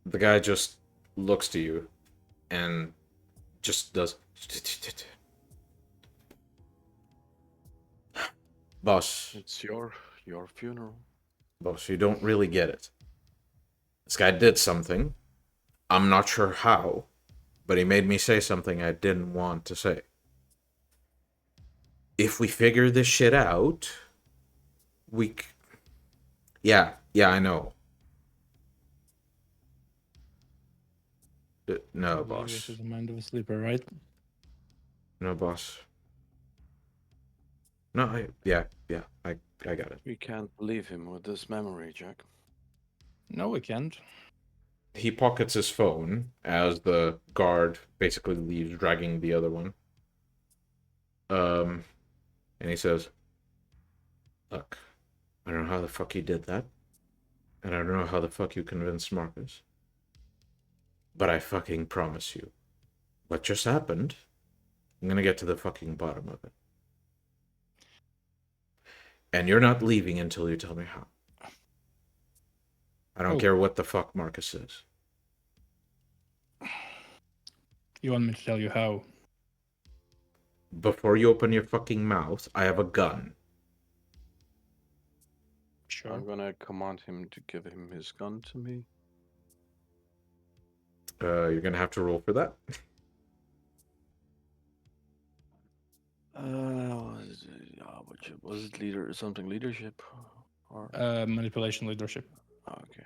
The guy just looks to you and just does... Boss, It's your funeral. you don't really get it. This guy did something. I'm not sure how, but he made me say something I didn't want to say. If we figure this shit out, Yeah, I know. No, boss. This is the mind of a sleeper, right? No, boss. No, I got it. We can't leave him with this memory, Jack. No, we can't. He pockets his phone as the guard basically leaves, dragging the other one. And he says, "Look, I don't know how the fuck you did that, and I don't know how the fuck you convinced Marcus, but I fucking promise you, what just happened, I'm gonna get to the fucking bottom of it. And you're not leaving until you tell me how. I don't care what the fuck Marcus says." You want me to tell you how? Before you open your fucking mouth, I have a gun. Sure. I'm gonna command him to give him his gun to me. You're gonna have to roll for that. Was it leadership? Or Manipulation leadership. okay.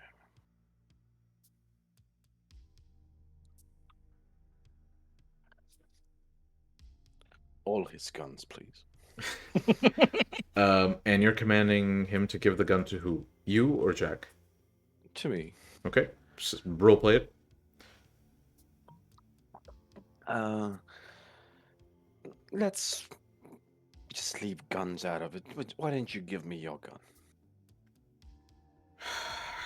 All his guns, please. And you're commanding him to give the gun to who? You or Jack? To me. Okay. Roleplay it. Let's just leave guns out of it. Why didn't you give me your gun?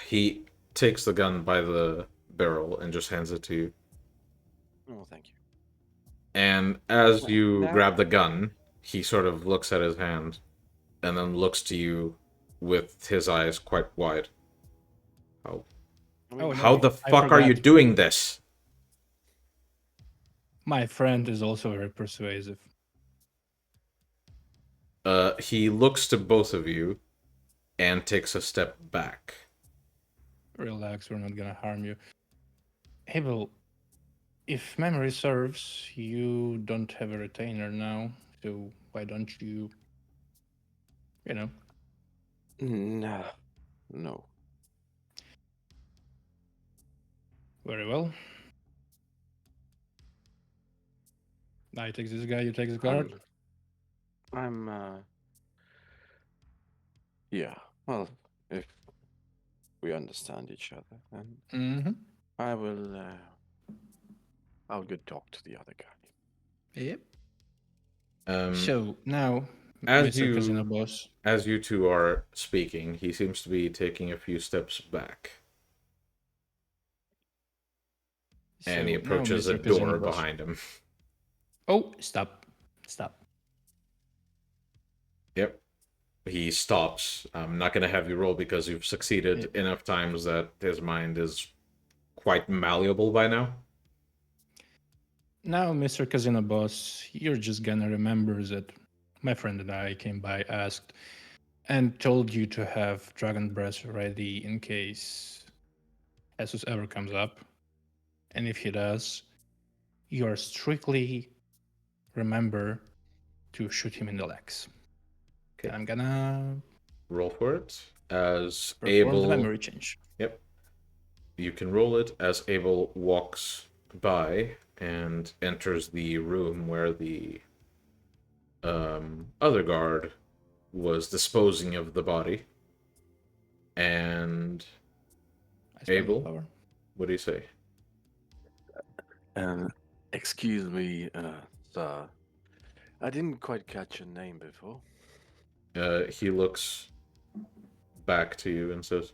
He takes the gun by the barrel and just hands it to you. Oh, thank you. And as you That- grab the gun, he sort of looks at his hand and then looks to you with his eyes quite wide. How, Oh, how no, the I fuck are you forgot. doing this? My friend is also very persuasive. He looks to both of you and takes a step back. Relax, we're not gonna harm you. Abel, if memory serves, you don't have a retainer now, so why don't you, you know, No. No. very well. I take this guy, you take the guard. Yeah. Well, if we understand each other, then Mm-hmm. I'll go talk to the other guy. Yep. Um, So now, as Mr. Casino you Boss. as you two are speaking, he seems to be taking a few steps back, and he So now, approaches a Mr. Casino door Boss. behind him. Oh, stop. Stop. Yep. He stops. I'm not going to have you roll because you've succeeded enough times that his mind is quite malleable by now. Now, Mr. Casino Boss, you're just gonna remember that my friend and I came by, asked, and told you to have Dragon Breath ready in case Jesus ever comes up. And if he does, you are strictly remember to shoot him in the legs. Okay. And I'm gonna Roll for it. As perform Abel... the memory change. Yep. You can roll it as Abel walks by and enters the room where the other guard was disposing of the body. And I spend Abel? power. What do you say? Excuse me, sir. I didn't quite catch your name before. He looks back to you and says,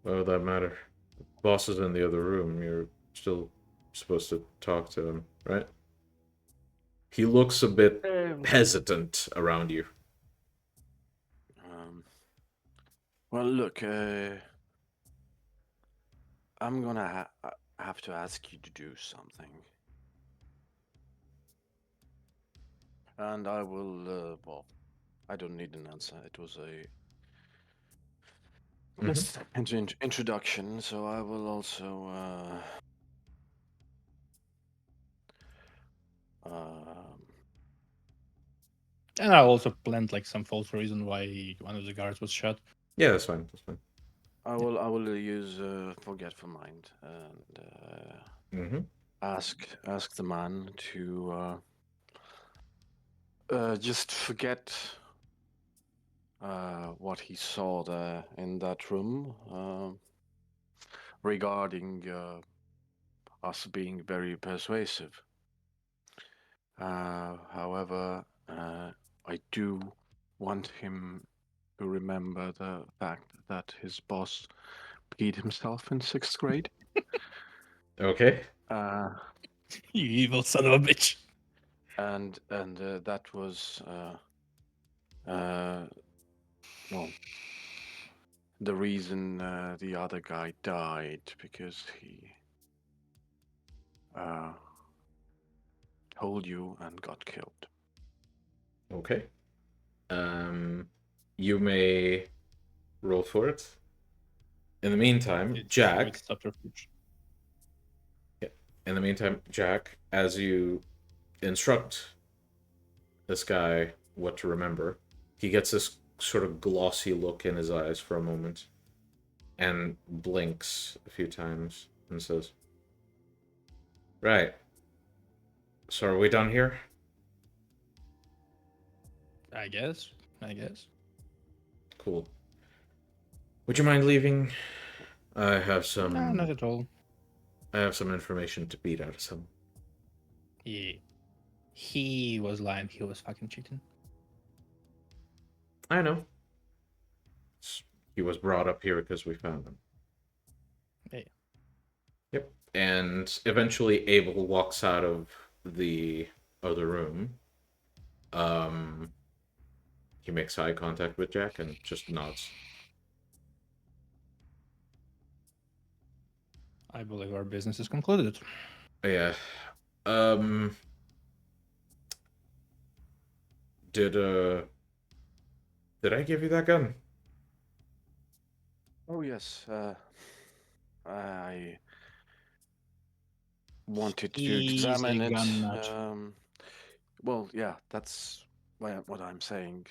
"Why would that matter? The boss is in the other room. You're still supposed to talk to him, right?" He looks a bit hesitant around you. Well, look, I'm gonna have to ask you to do something. And I will, well, I don't need an answer. It was a just introduction, so I will also, And I also planned like some false reason why one of the guards was shot. Yeah, that's fine. That's fine. I will use forgetful mind and ask the man to just forget what he saw there in that room regarding us being very persuasive. However, I do want him to remember the fact that his boss peed himself in 6th grade. Okay. You evil son of a bitch. And that was well, the reason the other guy died, because he told you and got killed. Okay. You may roll for it. In the meantime, Jack. In the meantime, Jack, as you instruct this guy what to remember, he gets this sort of glossy look in his eyes for a moment and blinks a few times and says, "Right. So are we done here?" I guess. Cool. Would you mind leaving? I have some... No, not at all. I have some information to beat out of someone. He was lying. He was fucking cheating. I know. He was brought up here because we found him. Yeah. Yep. And eventually Abel walks out of the other room. He makes eye contact with Jack and just nods. I believe our business is concluded. Yeah. Did I give you that gun? Oh yes. I wanted to He's examine a it. gun nut. Well, yeah, that's what I'm saying.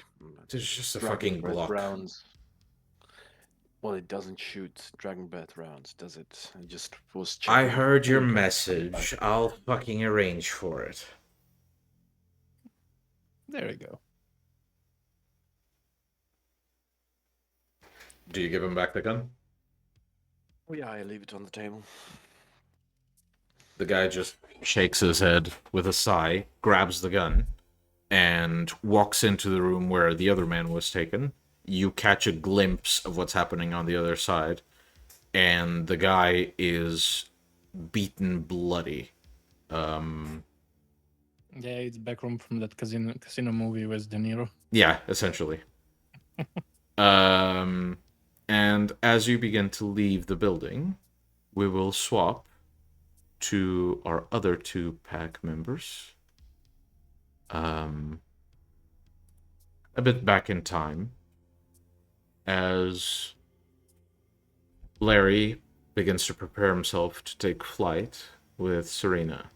It's just a Dragon fucking breath Glock. rounds. Well, it doesn't shoot dragon breath rounds, does it? I just was I checking. heard your Okay. message. I'll fucking arrange for it. There you go. Do you give him back the gun? Oh yeah, I leave it on the table. The guy just shakes his head with a sigh, grabs the gun, and walks into the room where the other man was taken. You catch a glimpse of what's happening on the other side, and the guy is beaten bloody. Yeah, it's backroom from that casino movie with De Niro. Yeah, essentially. And as you begin to leave the building, we will swap to our other two pack members. A bit back in time, as Larry begins to prepare himself to take flight with Serena.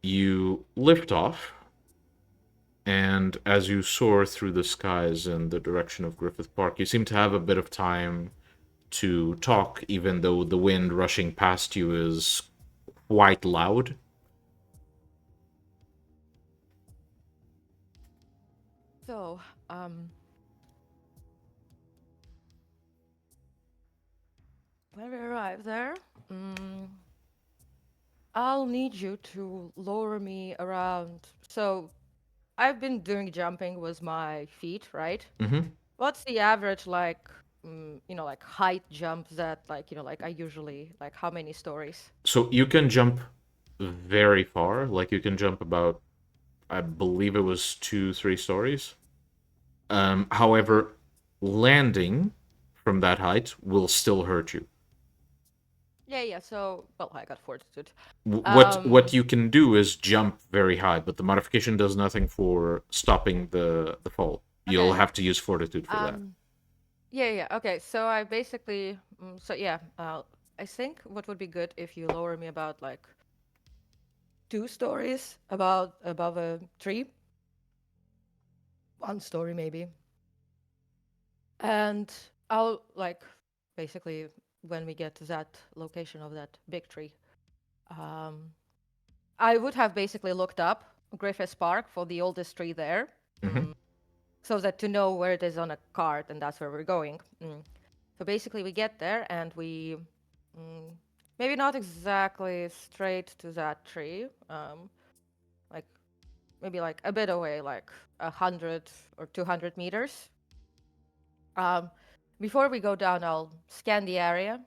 You lift off, and as you soar through the skies in the direction of Griffith Park, you seem to have a bit of time to talk, even though the wind rushing past you is quite loud. So, when we arrive there, I'll need you to lower me around. So, I've been doing jumping with my feet, right? Mm-hmm. What's the average, like, like height jump that, like I usually, like, how many stories? So you can jump very far. Like you can jump about, I believe it was 2-3 stories. However, landing from that height will still hurt you. Yeah, so, well, I got fortitude. What you can do is jump very high, but the modification does nothing for stopping the fall. You'll Okay. have to use fortitude for that. Yeah, okay, so I basically, I think what would be good if you lower me about, like, 2 stories above a tree. 1 story, maybe. And I'll, like, basically, when we get to that location of that big tree, I would have basically looked up Griffith Park for the oldest tree there, so that to know where it is on a card, and that's where we're going. So basically, we get there, and we, maybe not exactly straight to that tree, like, maybe like a bit away, like 100 or 200 meters. Before we go down, I'll scan the area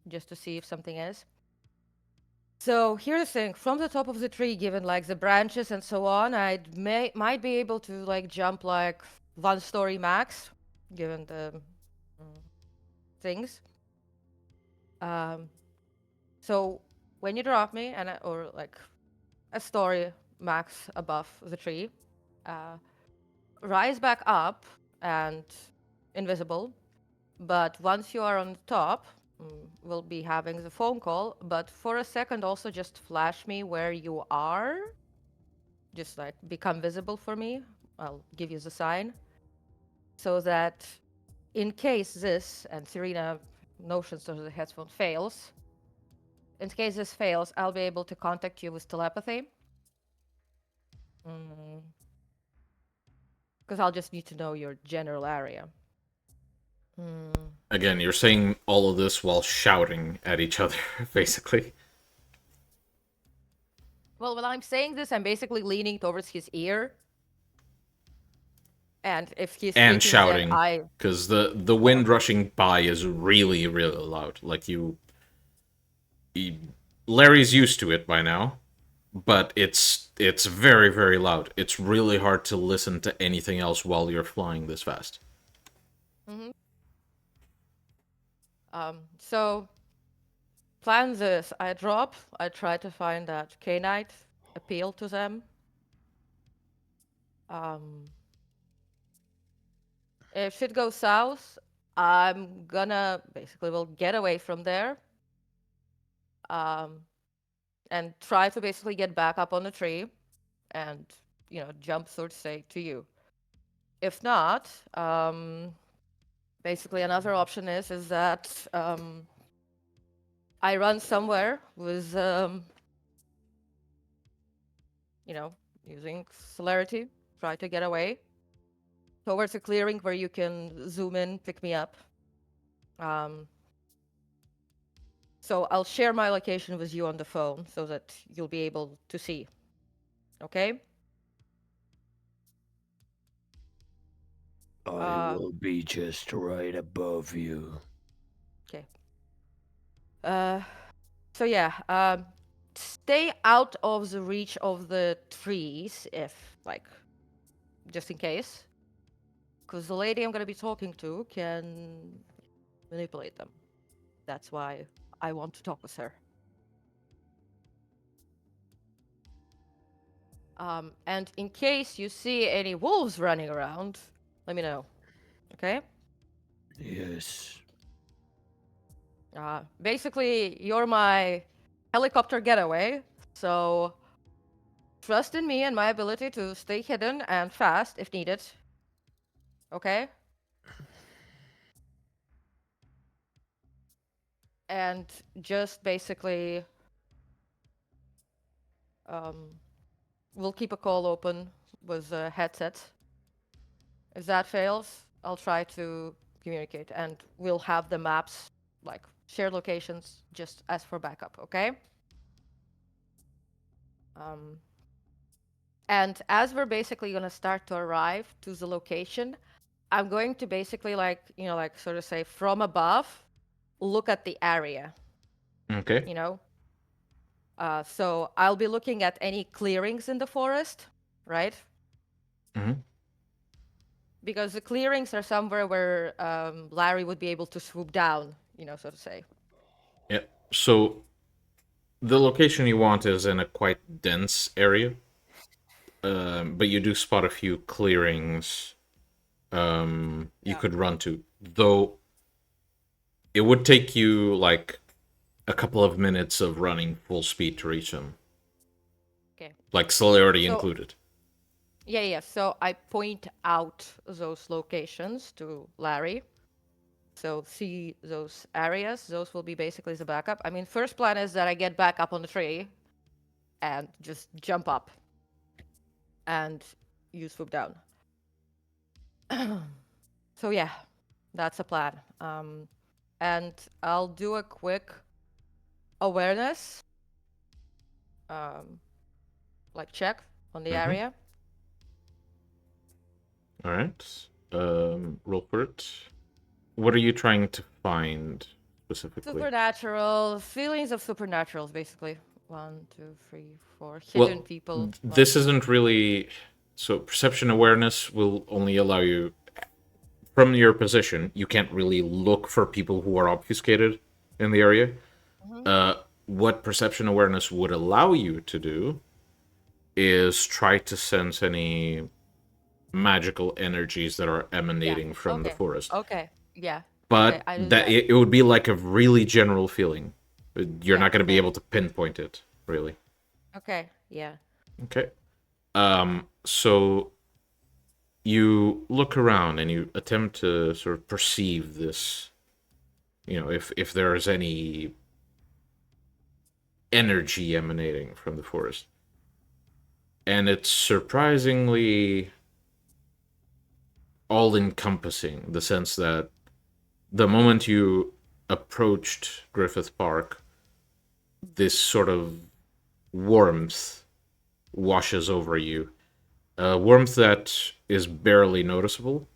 just to see if something is. So here's the thing: from the top of the tree, given like the branches and so on, I might be able to like jump like 1 story max, given the things. So when you drop me or like a story max above the tree, rise back up and invisible. But once you are on top, we'll be having the phone call. But for a second, also just flash me where you are. Just like become visible for me. I'll give you the sign. So that in case this, and Serena notions of the headphone fails, in case this fails, I'll be able to contact you with telepathy. Because I'll just need to know your general area. Again, you're saying all of this while shouting at each other, basically. Well, when I'm saying this, I'm basically leaning towards his ear. And if he's And speaking, then shouting, because the wind rushing by is really, really loud. Like Larry's used to it by now, but it's very, very loud. It's really hard to listen to anything else while you're flying this fast. Mm-hmm. So, plan this. I try to find that Cainite, appeal to them. If shit goes south, I'm gonna basically will get away from there. And try to basically get back up on the tree and, jump, so to say, to you. If not, basically another option is that I run somewhere with, using celerity, try to get away towards a clearing where you can zoom in, pick me up. So I'll share my location with you on the phone so that you'll be able to see. Okay? I will be just right above you. Okay. So yeah, stay out of the reach of the trees just in case. Because the lady I'm gonna be talking to can manipulate them. That's why I want to talk with her. And in case you see any wolves running around, let me know. Okay? Yes. Basically, you're my helicopter getaway, so trust in me and my ability to stay hidden and fast if needed. Okay? And just basically, we'll keep a call open with a headset. If that fails, I'll try to communicate, and we'll have the maps, like shared locations, just as for backup, okay? And as we're basically gonna start to arrive to the location, I'm going to basically sort of say from above, look at the area. Okay. So I'll be looking at any clearings in the forest, right? Mm-hmm. Because the clearings are somewhere where Larry would be able to swoop down, so to say. Yeah. So the location you want is in a quite dense area, but you do spot a few clearings you could run to. Though it would take you like a couple of minutes of running full speed to reach them. Okay. Like celerity included. Yeah. So I point out those locations to Larry. So see those areas. Those will be basically the backup. I mean, first plan is that I get back up on the tree and just jump up and you swoop down. So yeah, that's a plan. And I'll do a quick awareness check on the area. All right. Roll for it. What are you trying to find specifically? Supernatural feelings of supernaturals, basically. 1, 2, 3, 4 hidden people. This isn't really. So perception awareness will only allow you, from your position, you can't really look for people who are obfuscated in the area. What perception awareness would allow you to do is try to sense any magical energies that are emanating from the forest. Okay, yeah. But okay, it would be like a really general feeling. You're not going to be able to pinpoint it, really. Okay, yeah. Okay. So you look around and you attempt to sort of perceive this, if there is any energy emanating from the forest. And it's surprisingly all-encompassing, the sense that the moment you approached Griffith Park, this sort of warmth washes over you. Warmth that is barely noticeable,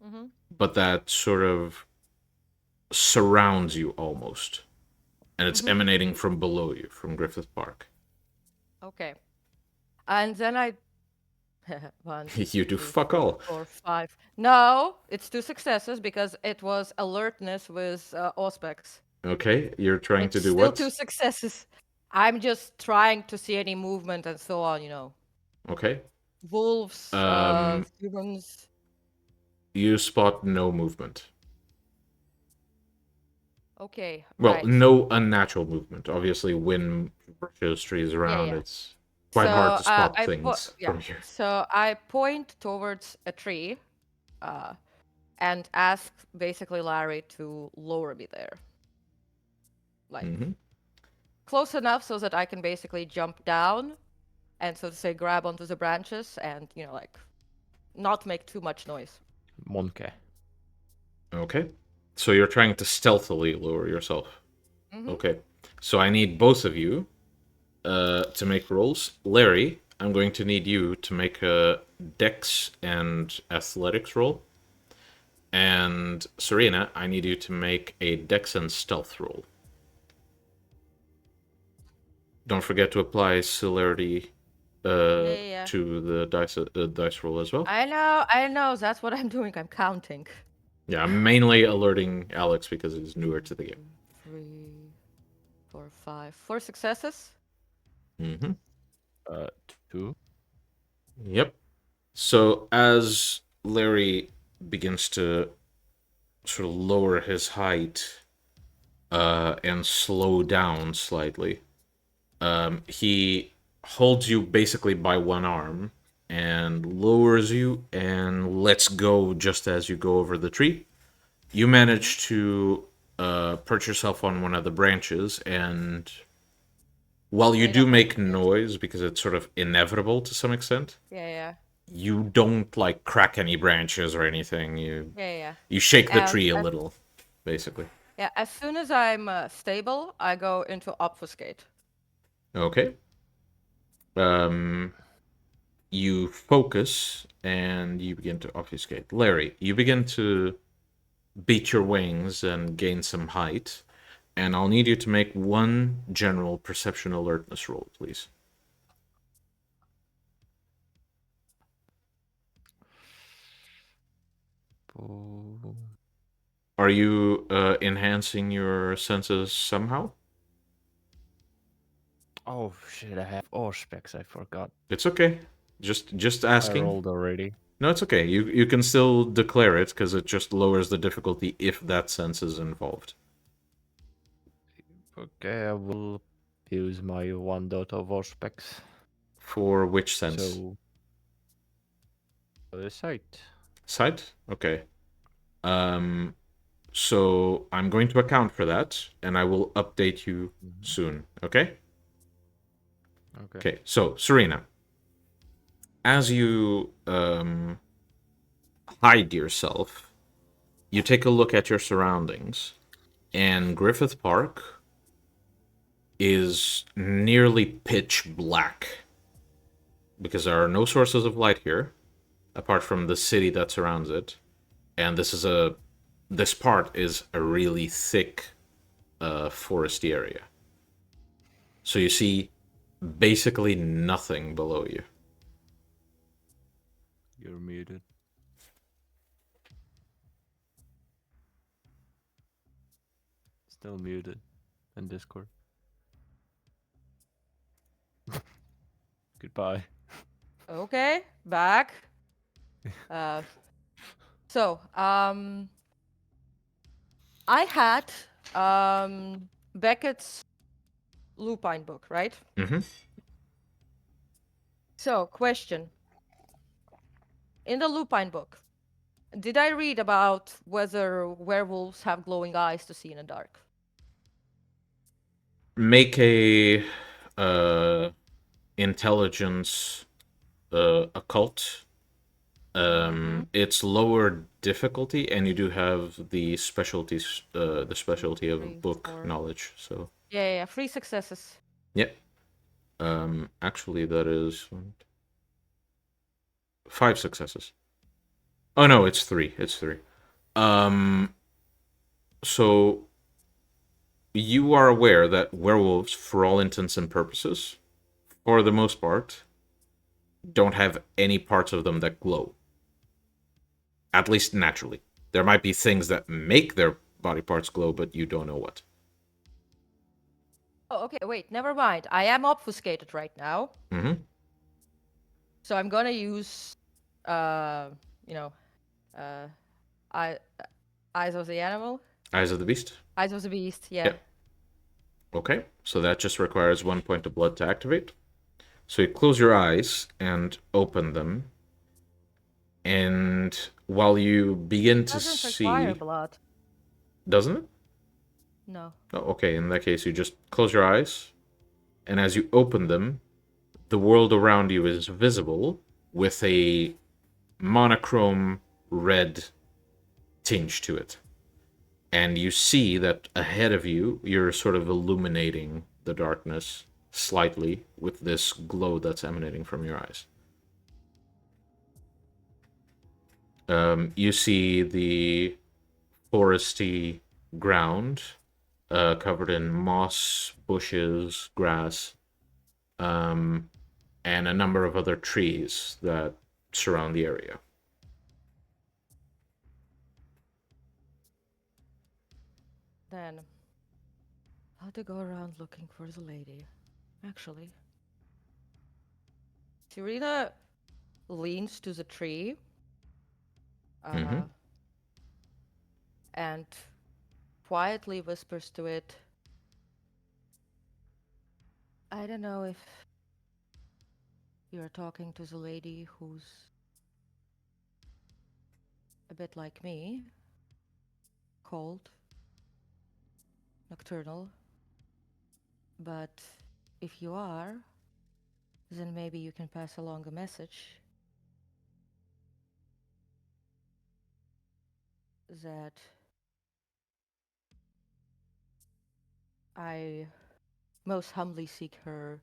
Mm-hmm. but that sort of surrounds you almost. And it's Mhm. emanating from below you, from Griffith Park. Okay. And then I 1, You do 2, fuck 3, all. 4, 5. No, it's 2 successes because it was alertness with auspex. Okay, you're trying It's to do still what? 2 successes. I'm just trying to see any movement and so on, Okay. Wolves, Um, humans. you spot no movement. Okay, Well, right. no unnatural movement. Obviously, wind brushes trees Yeah, around. yeah. It's quite hard So to spot I things from here. So I point towards a tree, and ask basically Larry to lower me there, like Hmm. close enough so that I can basically jump down, and so to say grab onto the branches and like not make too much noise. Monkey. Okay. So you're trying to stealthily lower yourself. Mhm. Okay. So I need both of you to make rolls. Larry, I'm going to need you to make a dex and athletics roll. And Serena, I need you to make a dex and stealth roll. Don't forget to apply celerity Yeah. to the dice roll as well. I know. That's what I'm doing. I'm counting. Yeah, I'm mainly alerting Alex because he's newer to the game. 3, 4, 5. 4 successes. Mm-hmm. 2. Yep. So as Larry begins to sort of lower his height and slow down slightly, he holds you basically by one arm and lowers you and lets go just as you go over the tree. You manage to perch yourself on one of the branches, and while you Wait do up on make the branch. noise because it's sort of inevitable to some extent, Yeah. you don't like crack any branches or anything. Yeah. You shake the And tree a little, basically. as soon as I'm stable, I go into obfuscate. Okay. Um, you focus and you begin to obfuscate. Larry, you begin to beat your wings and gain some height, and I'll need you to make one general perception alertness roll, please. Are you enhancing your senses somehow? Oh shit, I have Auspex, I forgot. It's okay. Just I asking. rolled already. No, it's okay. You can still declare it because it just lowers the difficulty if that sense is involved. Okay, I will use my 1 dot of Auspex. For which sense? So the sight. Sight? Okay. So I'm going to account for that, and I will update you soon. Okay? Okay. So Serena, as you hide yourself, you take a look at your surroundings, and Griffith Park is nearly pitch black because there are no sources of light here apart from the city that surrounds it, and this part is a really thick foresty area. So you see basically nothing below you. You're muted. Still muted in Discord. Goodbye. Okay, back. So, I had Beckett's Lupine book, right? Mm-hmm. So, question. In the Lupine book, did I read about whether werewolves have glowing eyes to see in the dark? Make a intelligence occult. It's lower difficulty, and you do have the specialties, the specialty of 3, book 4. knowledge. So Yeah, 3 successes. yep. Actually, that is 5 successes. Oh no, it's 3. It's 3. So you are aware that werewolves, for all intents and purposes, for the most part, don't have any parts of them that glow. At least naturally. There might be things that make their body parts glow, but you don't know what. Oh, okay, wait, never mind. I am obfuscated right now. Mm-hmm. So I'm gonna use, uh, you know, uh, eye, eyes of the animal, Eyes of the Beast? eyes of the beast. Yeah. Yep. Okay, so that just requires 1 point of blood to activate. So you close your eyes and open them. And while you begin to Doesn't see... require blood. Doesn't it? No. Oh, okay, in that case, you just close your eyes. And as you open them, the world around you is visible with a monochrome red tinge to it. And you see that ahead of you, you're sort of illuminating the darkness slightly with this glow that's emanating from your eyes. You see the foresty ground covered in moss, bushes, grass, and a number of other trees that surround the area. Then, how to go around looking for the lady? Actually, Serena leans to the tree, Mhm. and quietly whispers to it, I don't know if you're talking to the lady who's a bit like me, cold, nocturnal, but if you are, then maybe you can pass along a message that I most humbly seek to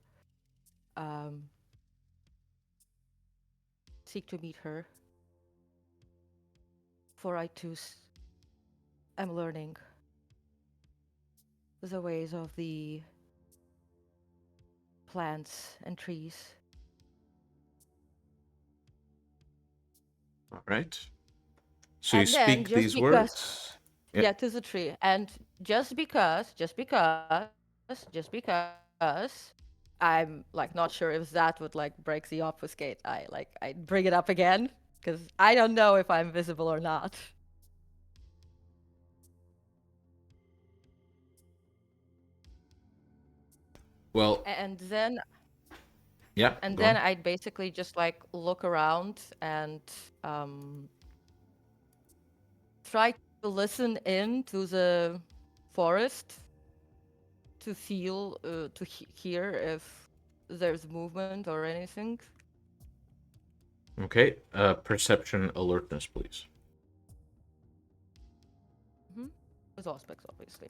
meet her, for I too am learning the ways of the plants and trees. All right. So you And then, speak just these because, words. yeah, to the tree, and just because, I'm like not sure if that would like break the obfuscate. I bring it up again because I don't know if I'm visible or not. Well, And then yeah. and Go then on. I'd basically just like look around and um try to listen in to the forest to feel to hear if there's movement or anything. Okay. Perception alertness, please. With aspects, obviously.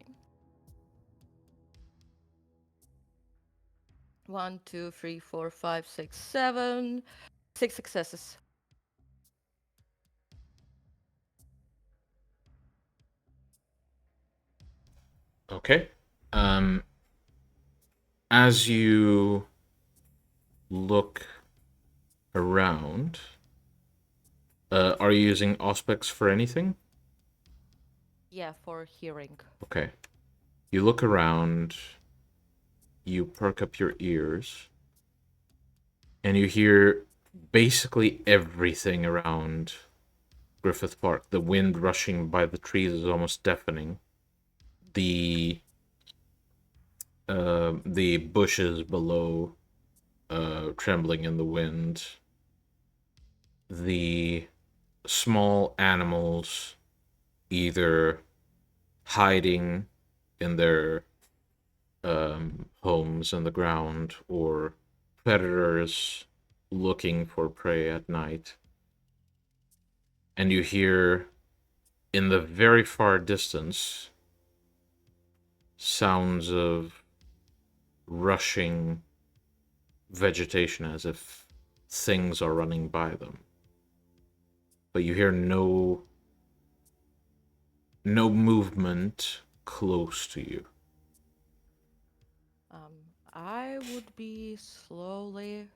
1, 2, 3, 4, 5, 6, 7. 6 successes. Okay. As you look around, are you using Auspex for anything? Yeah, for hearing. Okay. You look around, you perk up your ears, and you hear basically everything around Griffith Park. The wind rushing by the trees is almost deafening. The bushes below trembling in the wind. The small animals either hiding in their homes in the ground or predators looking for prey at night. And you hear in the very far distance sounds of rushing vegetation as if things are running by them. But you hear no movement close to you. I would be slowly.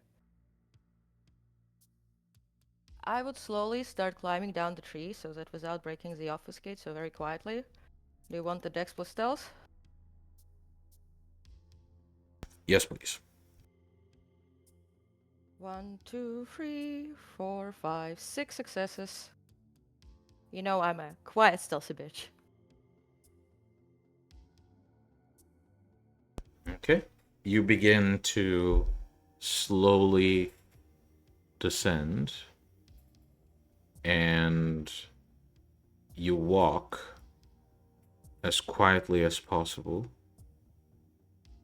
I would slowly start climbing down the tree so that without breaking the obfuscate, so very quietly. Do you want the dex plus stealth? Yes, please. 1, 2, 3, 4, 5, 6 successes. You know I'm a quiet, stealthy bitch. Okay. You begin to slowly descend, and you walk as quietly as possible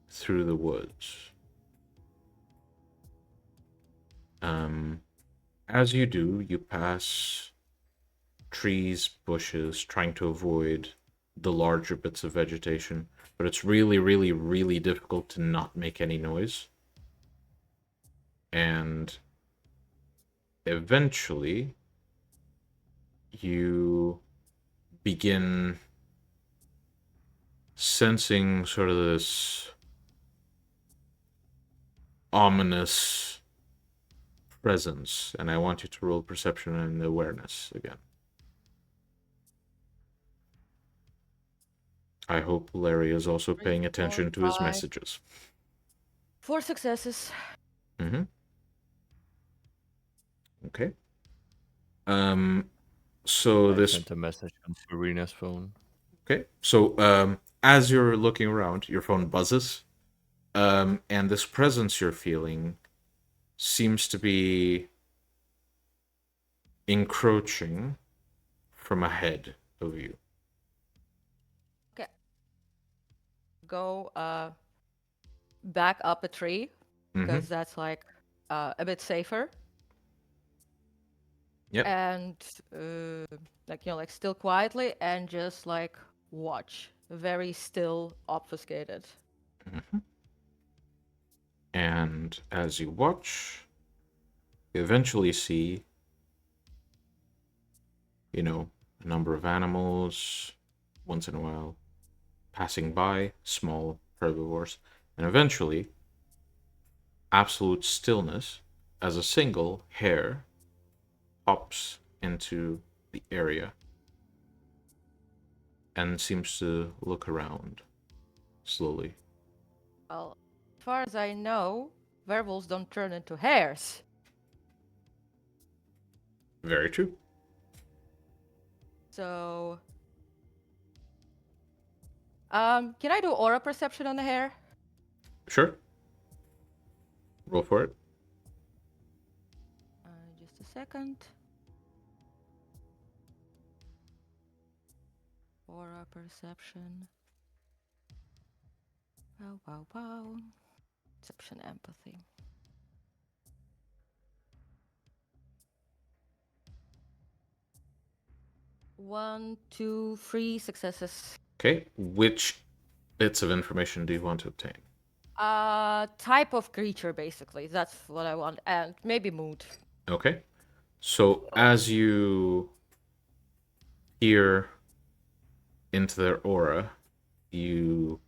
through the woods. As you do, you pass trees, bushes, trying to avoid the larger bits of vegetation, but it's really, really, really difficult to not make any noise. And eventually, you begin sensing sort of this ominous presence, and I want you to roll perception and awareness again. I hope Larry is also paying attention to his messages. 4 successes. Okay. So I this. sent a message on Serena's phone. Okay. So as you're looking around, your phone buzzes, and this presence you're feeling seems to be encroaching from ahead of you. Okay. Go back up a tree because that's like a bit safer. Yep. And like still quietly and just like watch, very still, obfuscated. And as you watch, you eventually see, a number of animals once in a while passing by, small herbivores, and eventually absolute stillness as a single hare hops into the area and seems to look around slowly. Well, as far as I know, werewolves don't turn into hares. Very true. So, can I do aura perception on the hare? Sure. Roll for it. Just a second. Aura perception. Wow. Perception, empathy. 1, 2, 3 successes. Okay. Which bits of information do you want to obtain? Type of creature, basically. That's what I want. And maybe mood. Okay. So as you peer into their aura, you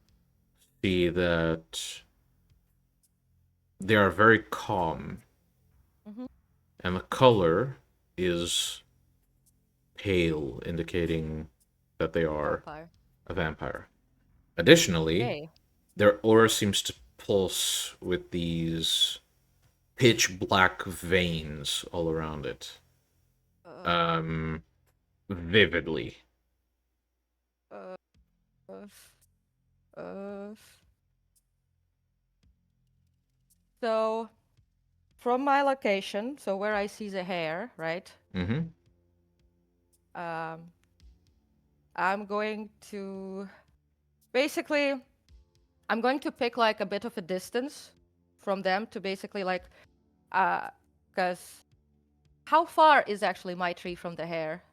see that they are very calm. And the color is pale, indicating that they are a vampire. Additionally, their aura seems to pulse with these pitch black veins all around it. Vividly. So, from my location, so where I see the hair, right? I'm going to basically, I'm going to pick like a bit of a distance from them to basically like, because how far is actually my tree from the hair?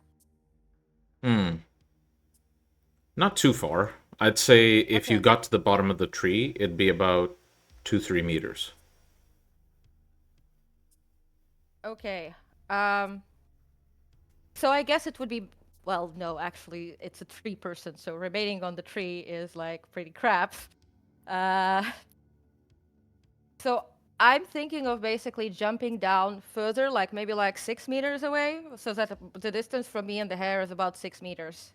Not too far. I'd say if you got to the bottom of the tree, it'd be about 2-3 meters. Okay. Um. So I guess it would be. Well, no, actually, it's a tree person, so remaining on the tree is like pretty crap. Uh. So I'm thinking of basically jumping down further, like maybe like 6 meters away, so that the distance from me and the hare is about 6 meters.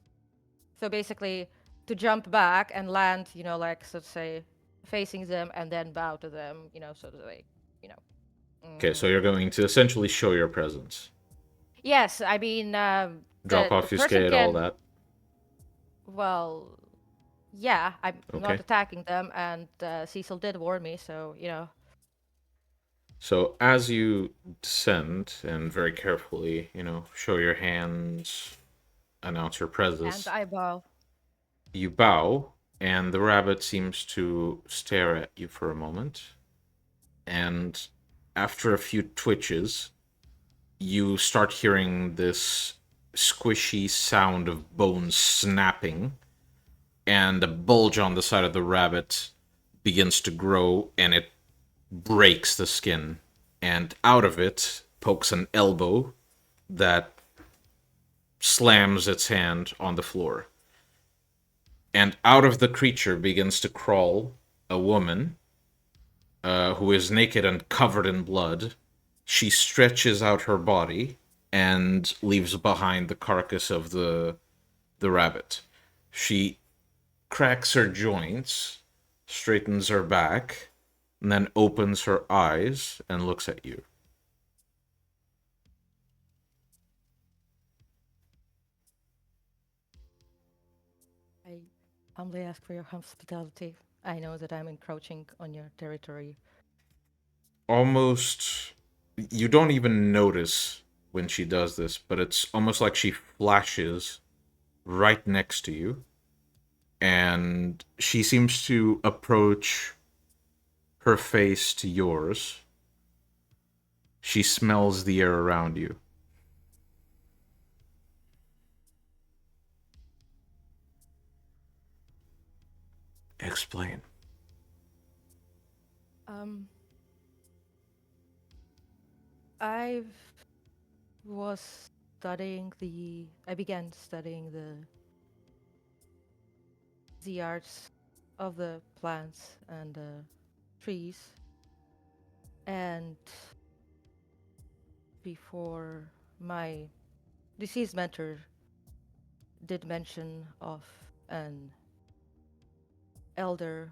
So basically, to jump back and land, like so to say, facing them and then bow to them, so that they, you know. Okay, so Mm. you're going to essentially show your presence. Yes, I mean, Drop the person obfuscate, all can. that. Well, yeah, I'm not Okay. attacking them, and Cecil did warn me, so So as you descend and very carefully, show your hands, announce your and presence, I bow. you bow, and the rabbit seems to stare at you for a moment. And after a few twitches, you start hearing this squishy sound of bones snapping, and a bulge on the side of the rabbit begins to grow, and it breaks the skin. And out of it pokes an elbow that slams its hand on the floor. And out of the creature begins to crawl a woman who is naked and covered in blood. She stretches out her body and leaves behind the carcass of the rabbit. She cracks her joints, straightens her back, and then opens her eyes and looks at you. I humbly ask for your hospitality. I know that I'm encroaching on your territory. Almost, you don't even notice when she does this, but it's almost like she flashes right next to you, and she seems to approach her face to yours. She smells the air around you. Explain. Um, I was studying the. I began studying the arts of the plants and trees, and before my deceased mentor did mention of an elder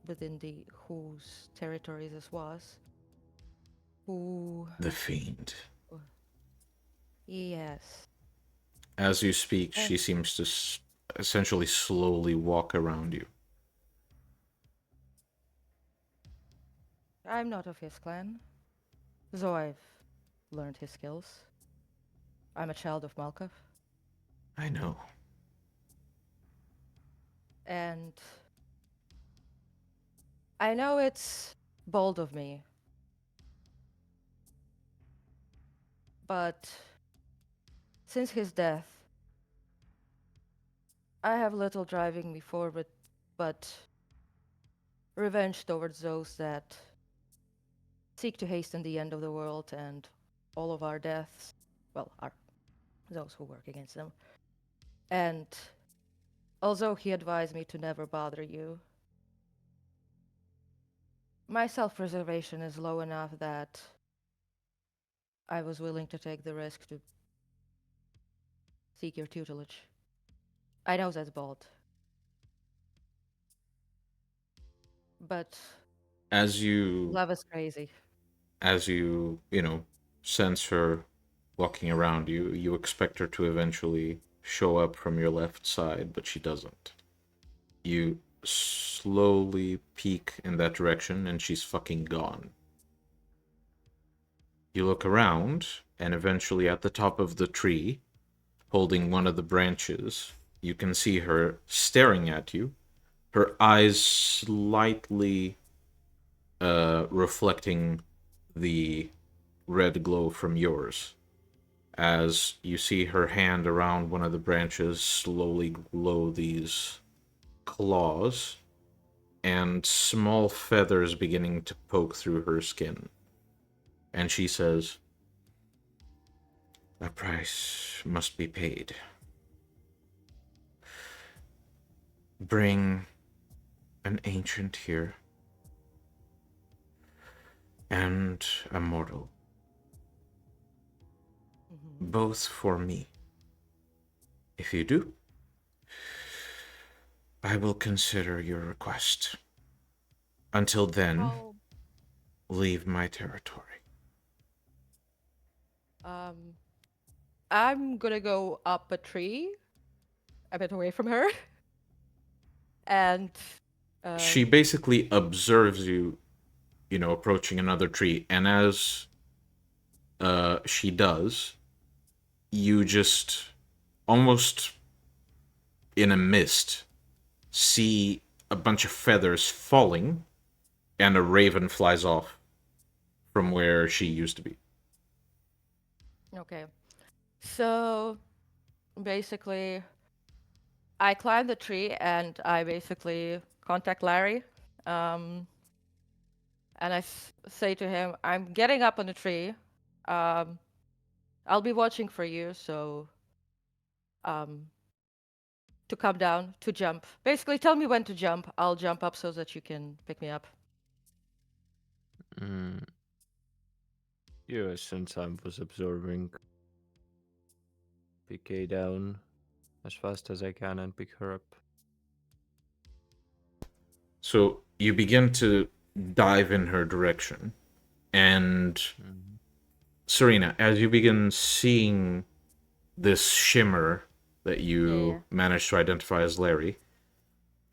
within the whose territory this was, who The fiend. yes, As you speak, and she seems to essentially slowly walk around you. I'm not of his clan, though I've learned his skills. I'm a child of Malkov, I know. and I know it's bold of me, but since his death, I have little driving me forward, but revenge towards those that seek to hasten the end of the world and all of our deaths. Well, those who work against them. And although he advised me to never bother you, my self-preservation is low enough that I was willing to take the risk to seek your tutelage. I know that's bold, but As you love is crazy. as you, sense her walking around you, you expect her to eventually show up from your left side, but she doesn't. You slowly peek in that direction, and she's fucking gone. You look around, and eventually at the top of the tree, holding one of the branches, you can see her staring at you, her eyes slightly reflecting the red glow from yours. As you see her hand around one of the branches slowly glow these claws and small feathers beginning to poke through her skin. And she says, "A price must be paid. Bring an ancient here and a mortal, both for me. If you do, I will consider your request. Until then, Oh, leave my territory." I'm gonna go up a tree, a bit away from her, and She basically observes you, approaching another tree, and as she does, you just almost in a mist see a bunch of feathers falling, and a raven flies off from where she used to be. okay. So basically, I climb the tree and I basically contact Larry. And I say to him, "I'm getting up on the tree. Um, I'll be watching for you, so to come down, to jump. Basically, tell me when to jump. I'll jump up so that you can pick me up." Yeah, since I was observing, PK down as fast as I can and pick her up. So you begin to dive in her direction, and Serena, as you begin seeing this shimmer that you managed to identify as Larry,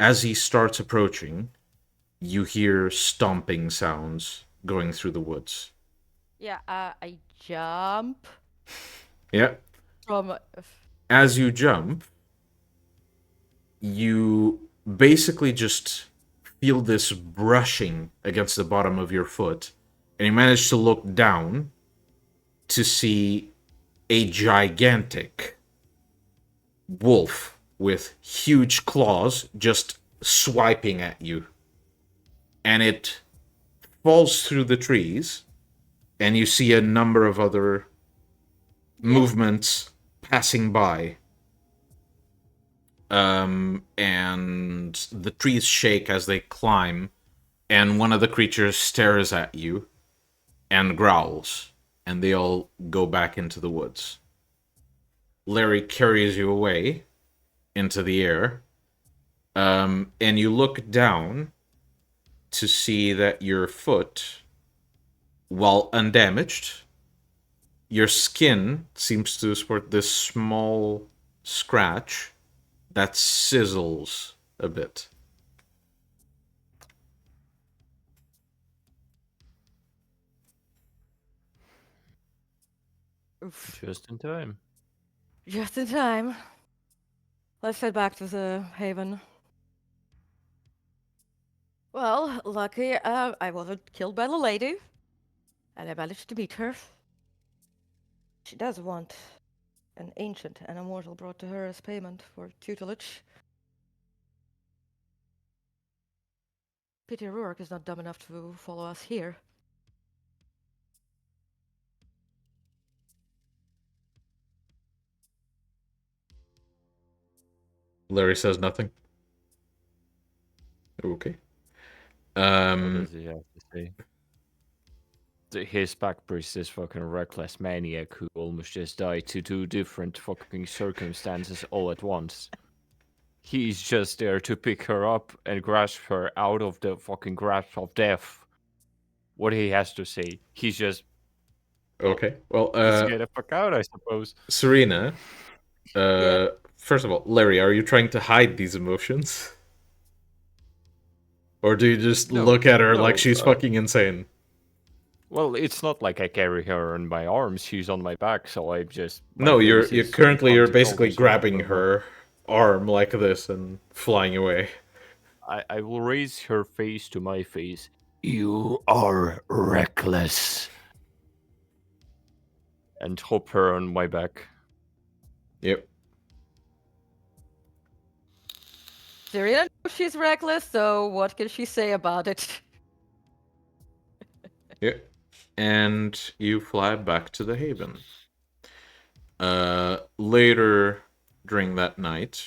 as he starts approaching, you hear stomping sounds going through the woods. Yeah, I jump Yeah. from. As you jump, you basically just feel this brushing against the bottom of your foot, and you manage to look down to see a gigantic wolf with huge claws just swiping at you. And it falls through the trees, and you see a number of other movements passing by. And the trees shake as they climb, and one of the creatures stares at you and growls, and they all go back into the woods. Larry carries you away into the air, and you look down to see that your foot, while undamaged, your skin seems to sport this small scratch that sizzles a bit. Just in time. Just in time. Let's head back to the haven. Well, lucky I wasn't killed by the lady, and I managed to meet her. She does want an ancient and immortal brought to her as payment for tutelage. Pity Rourke is not dumb enough to follow us here. Larry says nothing. Okay. What does he have to say? His back priest is fucking reckless maniac who almost just died to two different fucking circumstances all at once. He's just there to pick her up and grasp her out of the fucking grasp of death. What he has to say, he's just Okay. Well, let's get the fuck out, I suppose. Serena, first of all, Larry, are you trying to hide these emotions? Or do you just look at her like she's fucking insane? Well, it's not like I carry her in my arms. She's on my back, so I just... No, you're basically grabbing her arm like this and flying away. I will raise her face to my face. You are reckless. And hop her on my back. Yep. Serena knows she's reckless, so what can she say about it? Yeah. and you fly back to the haven. Later during that night,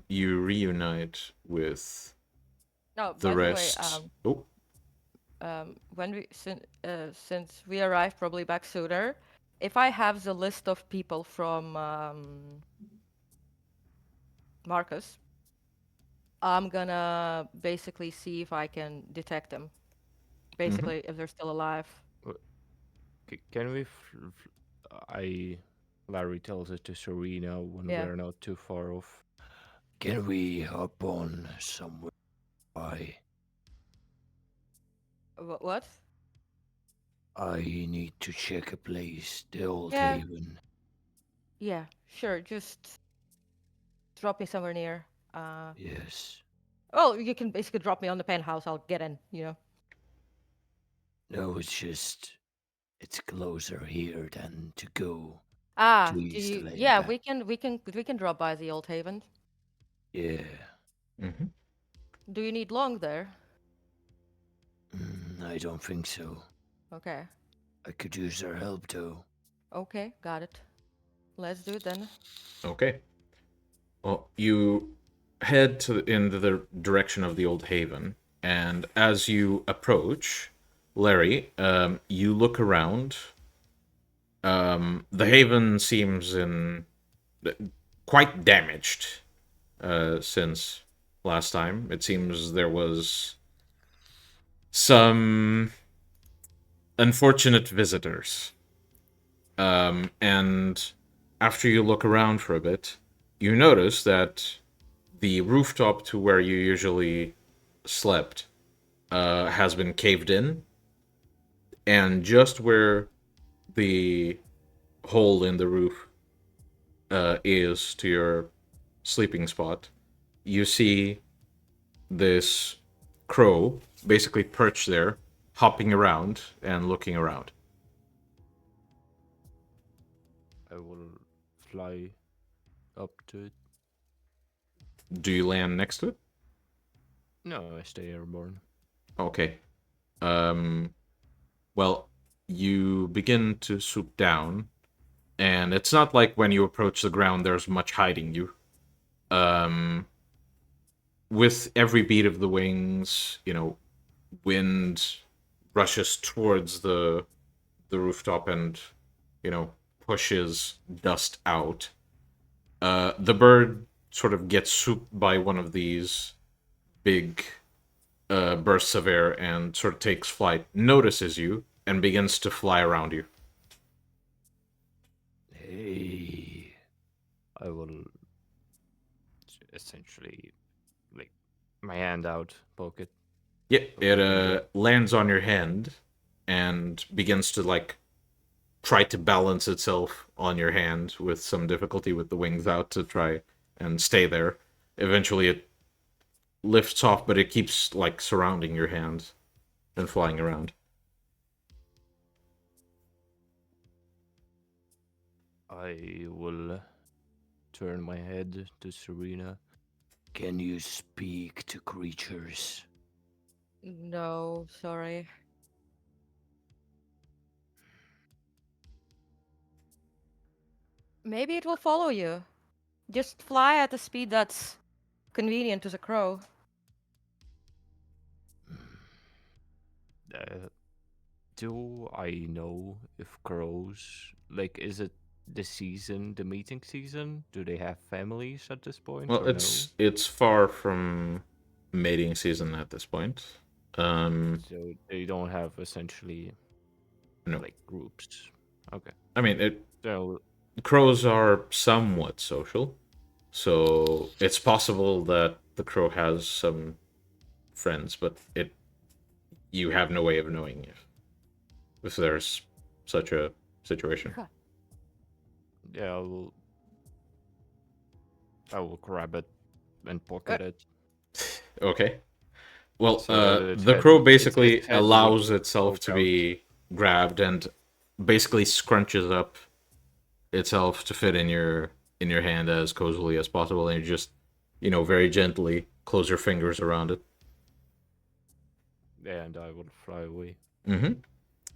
you reunite with No, the by the way, rest. Oh, when since we arrived probably back sooner, if I have the list of people from Marcus, I'm gonna basically see if I can detect them. Basically, if they're still alive. Can we? Larry tells it to Serena when Yeah. we're not too far off. Can we hop on somewhere by? What? I need to check a place, the old Yeah. haven. Yeah, sure. Just drop me somewhere near. Yes. Well, you can basically drop me on the penthouse. I'll get in. No, it's closer here than to go Ah, to do East you? Lane Yeah, back. we can drop by the old haven. Yeah. Do you need long there? I don't think so. Okay. I could use our help though. Okay, got it. Let's do it then. okay. Well, you head in the direction of the old haven, and as you approach, Larry, you look around. The haven seems quite damaged since last time. It seems there was some unfortunate visitors. And after you look around for a bit, you notice that the rooftop to where you usually slept has been caved in, and just where the hole in the roof is to your sleeping spot, you see this crow basically perched there, hopping around and looking around. I will fly up to it. Do you land next to it? No, I stay airborne. Okay. Well, you begin to swoop down, and it's not like when you approach the ground there's much hiding you. With every beat of the wings, wind rushes towards the rooftop and, pushes dust out. The bird sort of gets swooped by one of these big bursts of air and sort of takes flight, notices you, and begins to fly around you. Hey. I will essentially, like, my hand out, poke it. Yeah, it lands on your hand and begins to, try to balance itself on your hand with some difficulty with the wings out to try and stay there. Eventually it lifts off, but it keeps, surrounding your hand and flying around. I will turn my head to Serena. Can you speak to creatures? No, sorry. Maybe it will follow you. Just fly at a speed that's convenient to the crow. Do I know if crows, is it the meeting season? Do they have families at this point? Well, or it's far from mating season at this point. So they don't have essentially No. Groups. Okay. I mean, So crows are somewhat social, so it's possible that the crow has some friends, but you have no way of knowing if there's such a situation. yeah, I will grab it and pocket it. Okay. Well, So the crow basically its head allows will itself poke to out. be grabbed and basically scrunches up itself to fit in your hand as cozily as possible, and you just, very gently close your fingers around it. And I will fly away. Mm-hmm.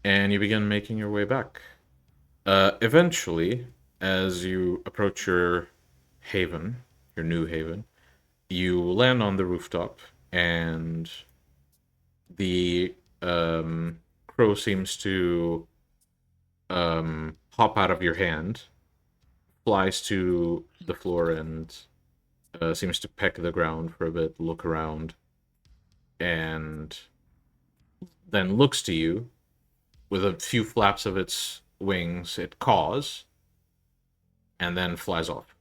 and you begin making your way back. Eventually, as you approach your haven, your new haven, you land on the rooftop, and the crow seems to hop out of your hand, flies to the floor, and seems to peck the ground for a bit, look around, and then looks to you with a few flaps of its wings. It caws, and then flies off.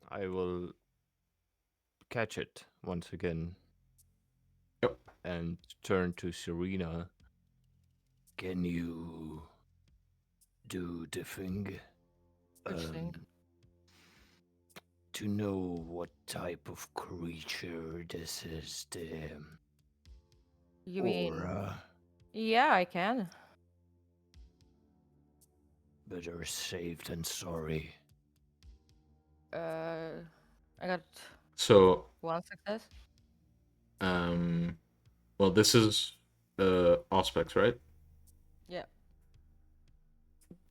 I will catch it once again. Yep. And turn to Serena. Can you do the thing? Which thing? To know what type of creature this is, the You mean? aura. Yeah, I can. Better safe than sorry. I got So, 1 success. well, this is Auspex, right? Yeah.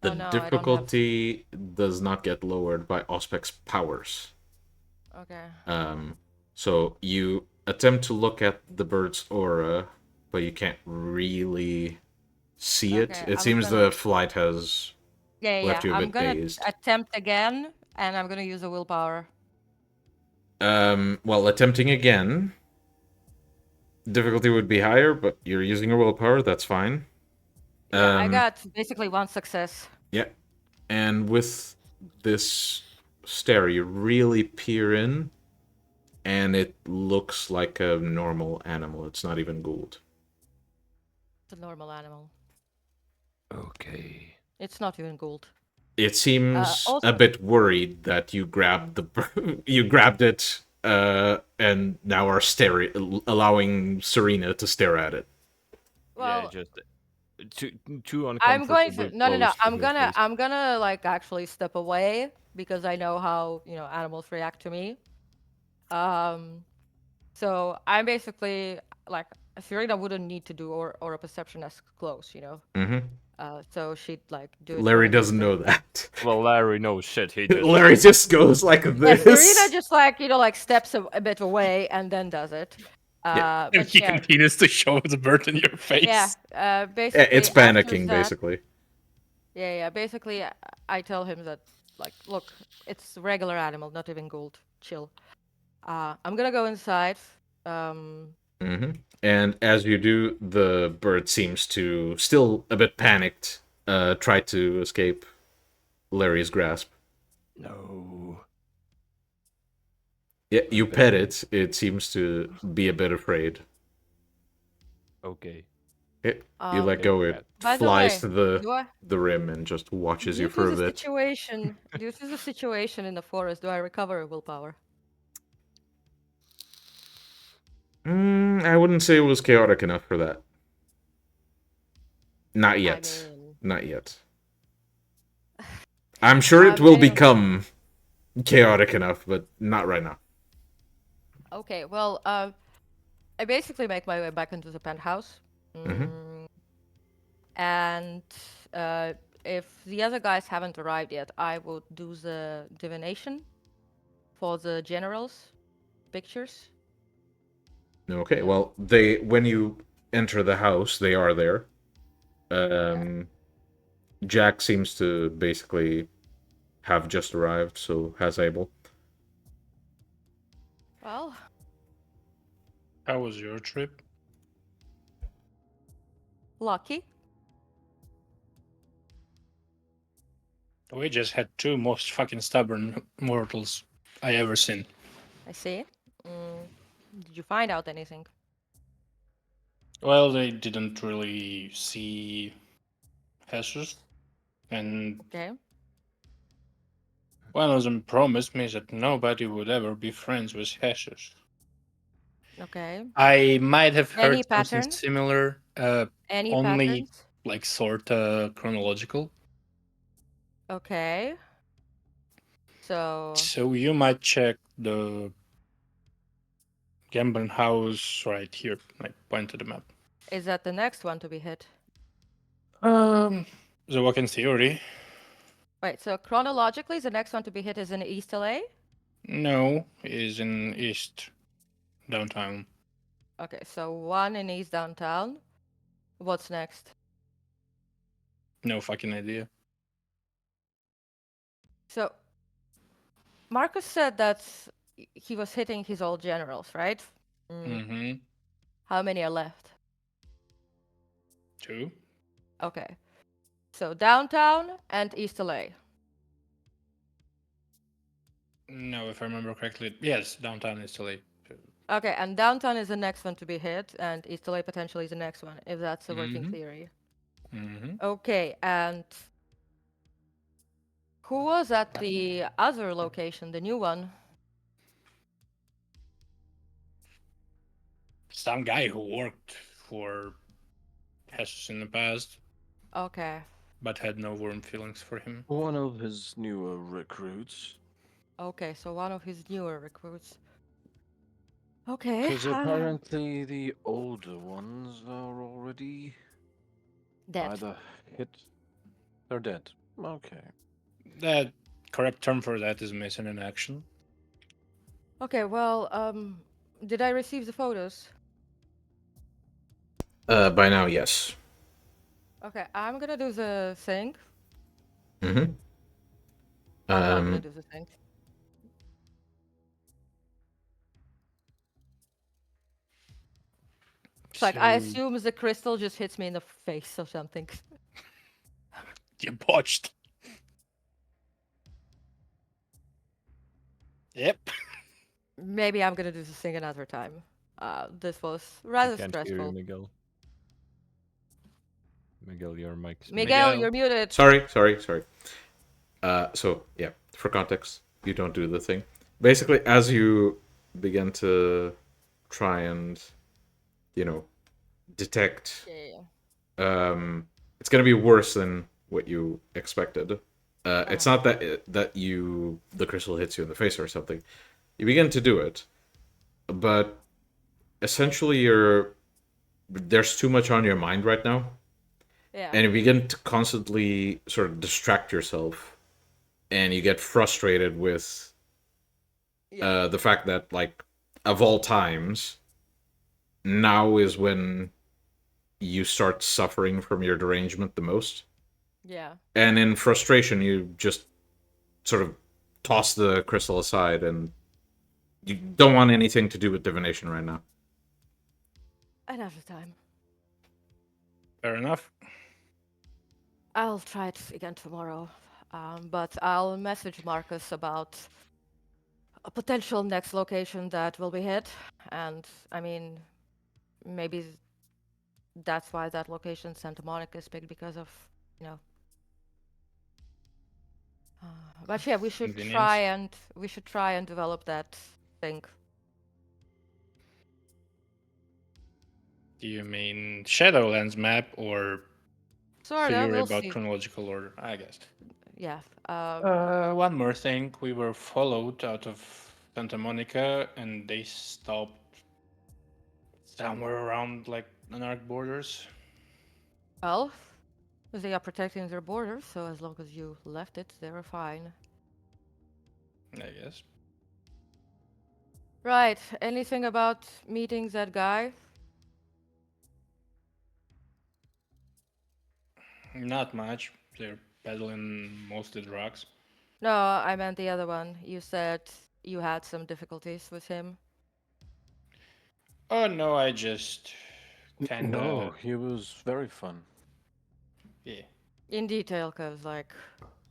The Oh, no, I don't have- difficulty does not get lowered by Auspex powers. Okay. So you attempt to look at the bird's aura, but you can't really see it. Okay, It I'm seems gonna- the flight has Yeah, left you a I'm bit gonna dazed. attempt again, and I'm gonna use a willpower. Well, attempting again, difficulty would be higher, but you're using your willpower, that's fine. Yeah, I Um, got basically 1 success. Yeah. And with this stare, you really peer in, and it looks like a normal animal. It's not even Gould. It's a normal animal. Okay. It's not even gold. It seems also- a bit worried that you grabbed you grabbed it, and now are allowing Serena to stare at it. Well, yeah, just too uncomfortable. I'm going to no. close to I'm her gonna face. I'm gonna like actually step away because I know how animals react to me. So I'm basically like Serena wouldn't need to do or a perception as close, Mm-hmm. So she'd like do it. Larry for me doesn't know that. Well, Larry knows shit. He just Larry just goes like Yeah, this. Serena just like steps a bit away and then does it. Yeah. And But he yeah, continues to show the bird in your face. yeah. Basically, It's after panicking, that- basically. Yeah. Basically, I tell him that, like, look, it's a regular animal, not even gold. Chill. I'm gonna go inside. Mm-hmm. And as you do, the bird seems to, still a bit panicked, try to escape Larry's grasp. No. Yeah, you pet it. It seems to be a bit afraid. okay. You let go, it By the flies way, to do I, the rim and just watches you due for to a the bit. situation, due to the situation in the forest, do I recover willpower? I wouldn't say it was chaotic enough for that. Not yet. mean- Not yet. I'm sure it will anyway. become chaotic enough, but not right now. Okay, well, I basically make my way back into the penthouse. And if the other guys haven't arrived yet, I would do the divination for the generals' pictures. Okay, well, when you enter the house, they are there. Jack seems to basically have just arrived, so has Abel. Well, How was your trip? lucky. We just had 2 most fucking stubborn mortals I ever seen. I see. Did you find out anything? Well, they didn't really see Jesus, and Okay. one of them promised me that nobody would ever be friends with Jesus. Okay. I might have heard Any something pattern? similar, Any only patterns? like sorta chronological. Okay. So So you might check the gambling house right here. I point to the map. Is that the next one to be hit? The walk in theory. Wait, so chronologically, the next one to be hit is in East LA? No, is in East downtown. Okay, so one in East downtown. What's next? No fucking idea. So Marcus said that he was hitting his old generals, right? Mm-hmm. How many are left? 2. Okay. So downtown and East LA. No, if I remember correctly, yes, downtown is LA. Okay, and downtown is the next one to be hit, and East LA potentially is the next one, if that's a working theory. Mm-hmm. Okay, and who was at the other location, the new one? Some guy who worked for Jesus in the past, Okay. but had no warm feelings for him. One of his newer recruits. Okay, so one of his newer recruits. Okay. Because apparently the older ones are already Dead. either hit. They're dead. Okay. The correct term for that is missing in action. Okay, well, did I receive the photos? By now, yes. Okay, I'm gonna do the thing. Mm-hmm. I'm not gonna do the thing. It's like, I assume the crystal just hits me in the face or something. You botched. Yep. Maybe I'm gonna do the thing another time. This was rather Can't hear you, stressful. Miguel. Miguel, your mic's Miguel, Miguel. you're muted. Sorry. So, yeah, for context, you don't do the thing. Basically, as you begin to try and, detect, it's going to be worse than what you expected. It's not that the crystal hits you in the face or something. You begin to do it, but essentially there's too much on your mind right now. Yeah. And you begin to constantly sort of distract yourself, and you get frustrated with the fact that, like, of all times, now is when you start suffering from your derangement the most. Yeah. And in frustration, you just sort of toss the crystal aside, and you don't want anything to do with divination right now. Another time. Fair enough. I'll try it again tomorrow. But I'll message Marcus about a potential next location that will be hit. And I mean, maybe that's why that location, Santa Monica, is picked because of, you know. But yeah, we should try and develop that thing. Do you mean Shadowlands map or Sort of, theory we'll about see. chronological order? I guess. Yeah. One more thing. We were followed out of Santa Monica and they stopped somewhere around like the Narc borders. Well, they are protecting their borders, so as long as you left it, they were fine. I guess. Right. Anything about meeting that guy? Not much. They're peddling mostly drugs. No, I meant the other one. You said you had some difficulties with him. Oh no, I just kinda. No, he was very fun. Yeah. In detail, cause like,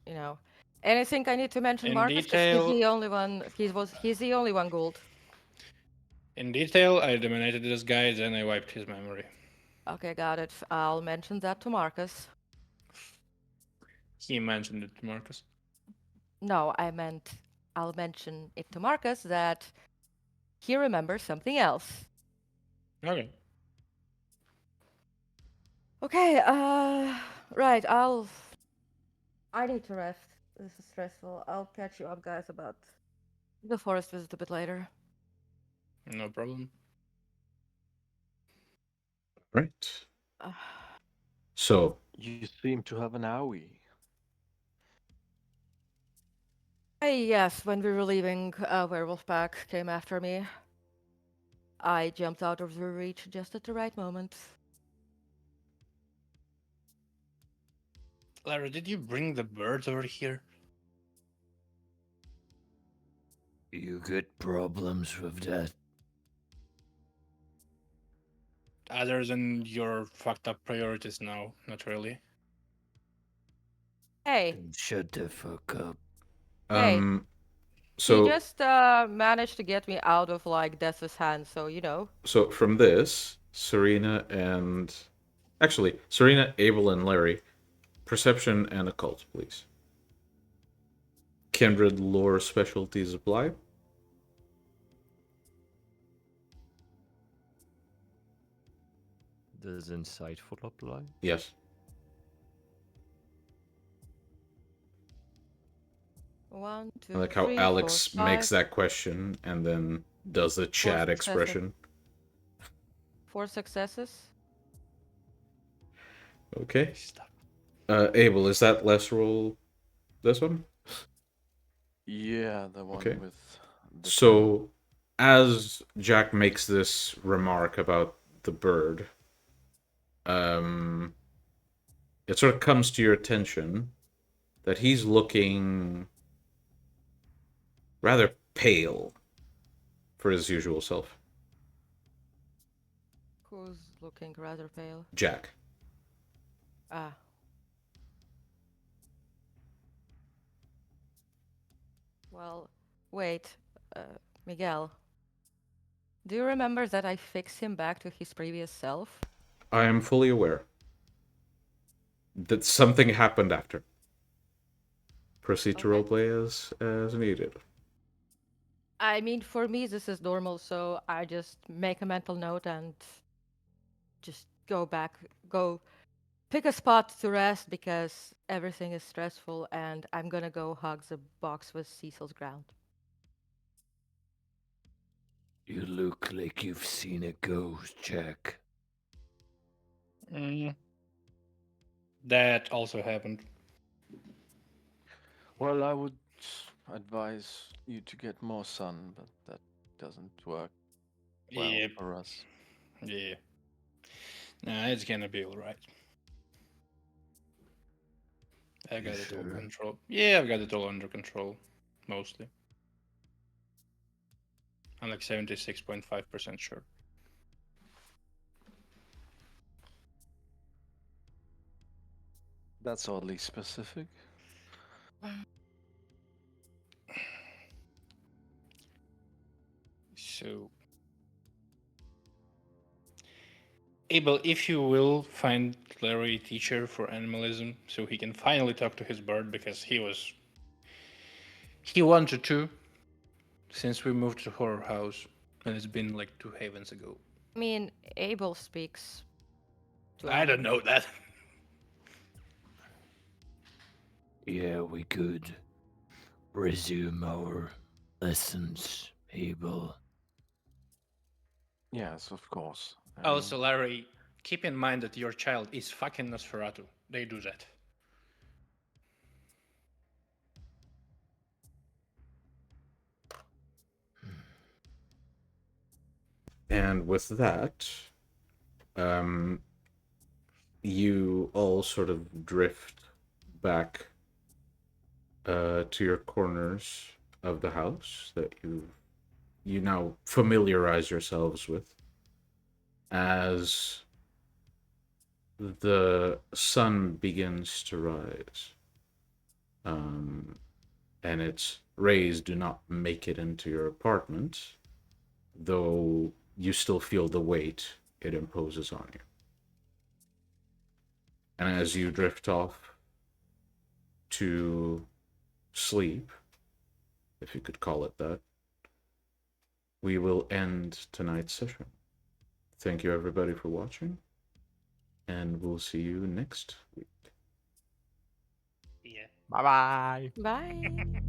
you know, anything I need to mention In Marcus? 'Cause detail- he's the only one. He's the only one Gould. In detail, I dominated this guy, then I wiped his memory. Okay, got it. I'll mention that to Marcus. He mentioned it to Marcus. No, I meant I'll mention it to Marcus that he remembers something else. Okay. Okay, right, I need to rest. This is stressful. I'll catch you up, guys, about the forest visit a bit later. No problem. Right. Uh, So, You seem to have an owie. yes, when we were leaving, a werewolf pack came after me. I jumped out of their reach just at the right moment. Larry, did you bring the birds over here? You got problems with that? Other than your fucked up priorities now, not really. Hey, Then shut the fuck up. hey, um, he so just managed to get me out of like Death's hands, so you know. so from this, Serena, Abel, and Larry, perception and occult, please. Kindred lore specialties apply. Does insightful apply? Yes. 1, 2, I like how 3, Alex 4, makes 5, that question and then does the 4 chat successes. expression. 4 successes. Okay. Stop. Abel, is that less roll this one? Yeah, the one Okay. with the So, as Jack makes this remark about the bird, it sort of comes to your attention that he's looking rather pale for his usual self. Who's looking rather pale? Jack. Ah. Well, wait, Miguel. Do you remember that I fixed him back to his previous self? I am fully aware that something happened after. Proceed to Okay. roleplay as needed. I mean, for me, this is normal, so I just make a mental note and just go pick a spot to rest because everything is stressful, and I'm gonna go hug the box with Cecil's ground. You look like you've seen a ghost, Jack. That also happened. Well, I would advise you to get more sun, but that doesn't work well Yeah. for us. Yeah. Nah, it's gonna be alright. I You got it all sure? control. Yeah, I've got it all under control. Mostly. I'm like 76.5% sure. That's oddly specific. So, Abel, if you will find Larry a teacher for animalism so he can finally talk to his bird because he wanted to since we moved to horror house and it's been like 2 havens ago. I mean, Abel speaks to I don't know animals. that. Yeah, we could resume our lessons, Abel. Yes, of course. I Also, mean, Larry, keep in mind that your child is fucking Nosferatu. They do that. And with that, you all sort of drift back to your corners of the house that you now familiarize yourselves with as the sun begins to rise. And its rays do not make it into your apartment, though you still feel the weight it imposes on you. And as you drift off to sleep, if you could call it that, we will end tonight's session. Thank you everybody for watching, and we'll see you next week. Yeah. Bye bye. Bye.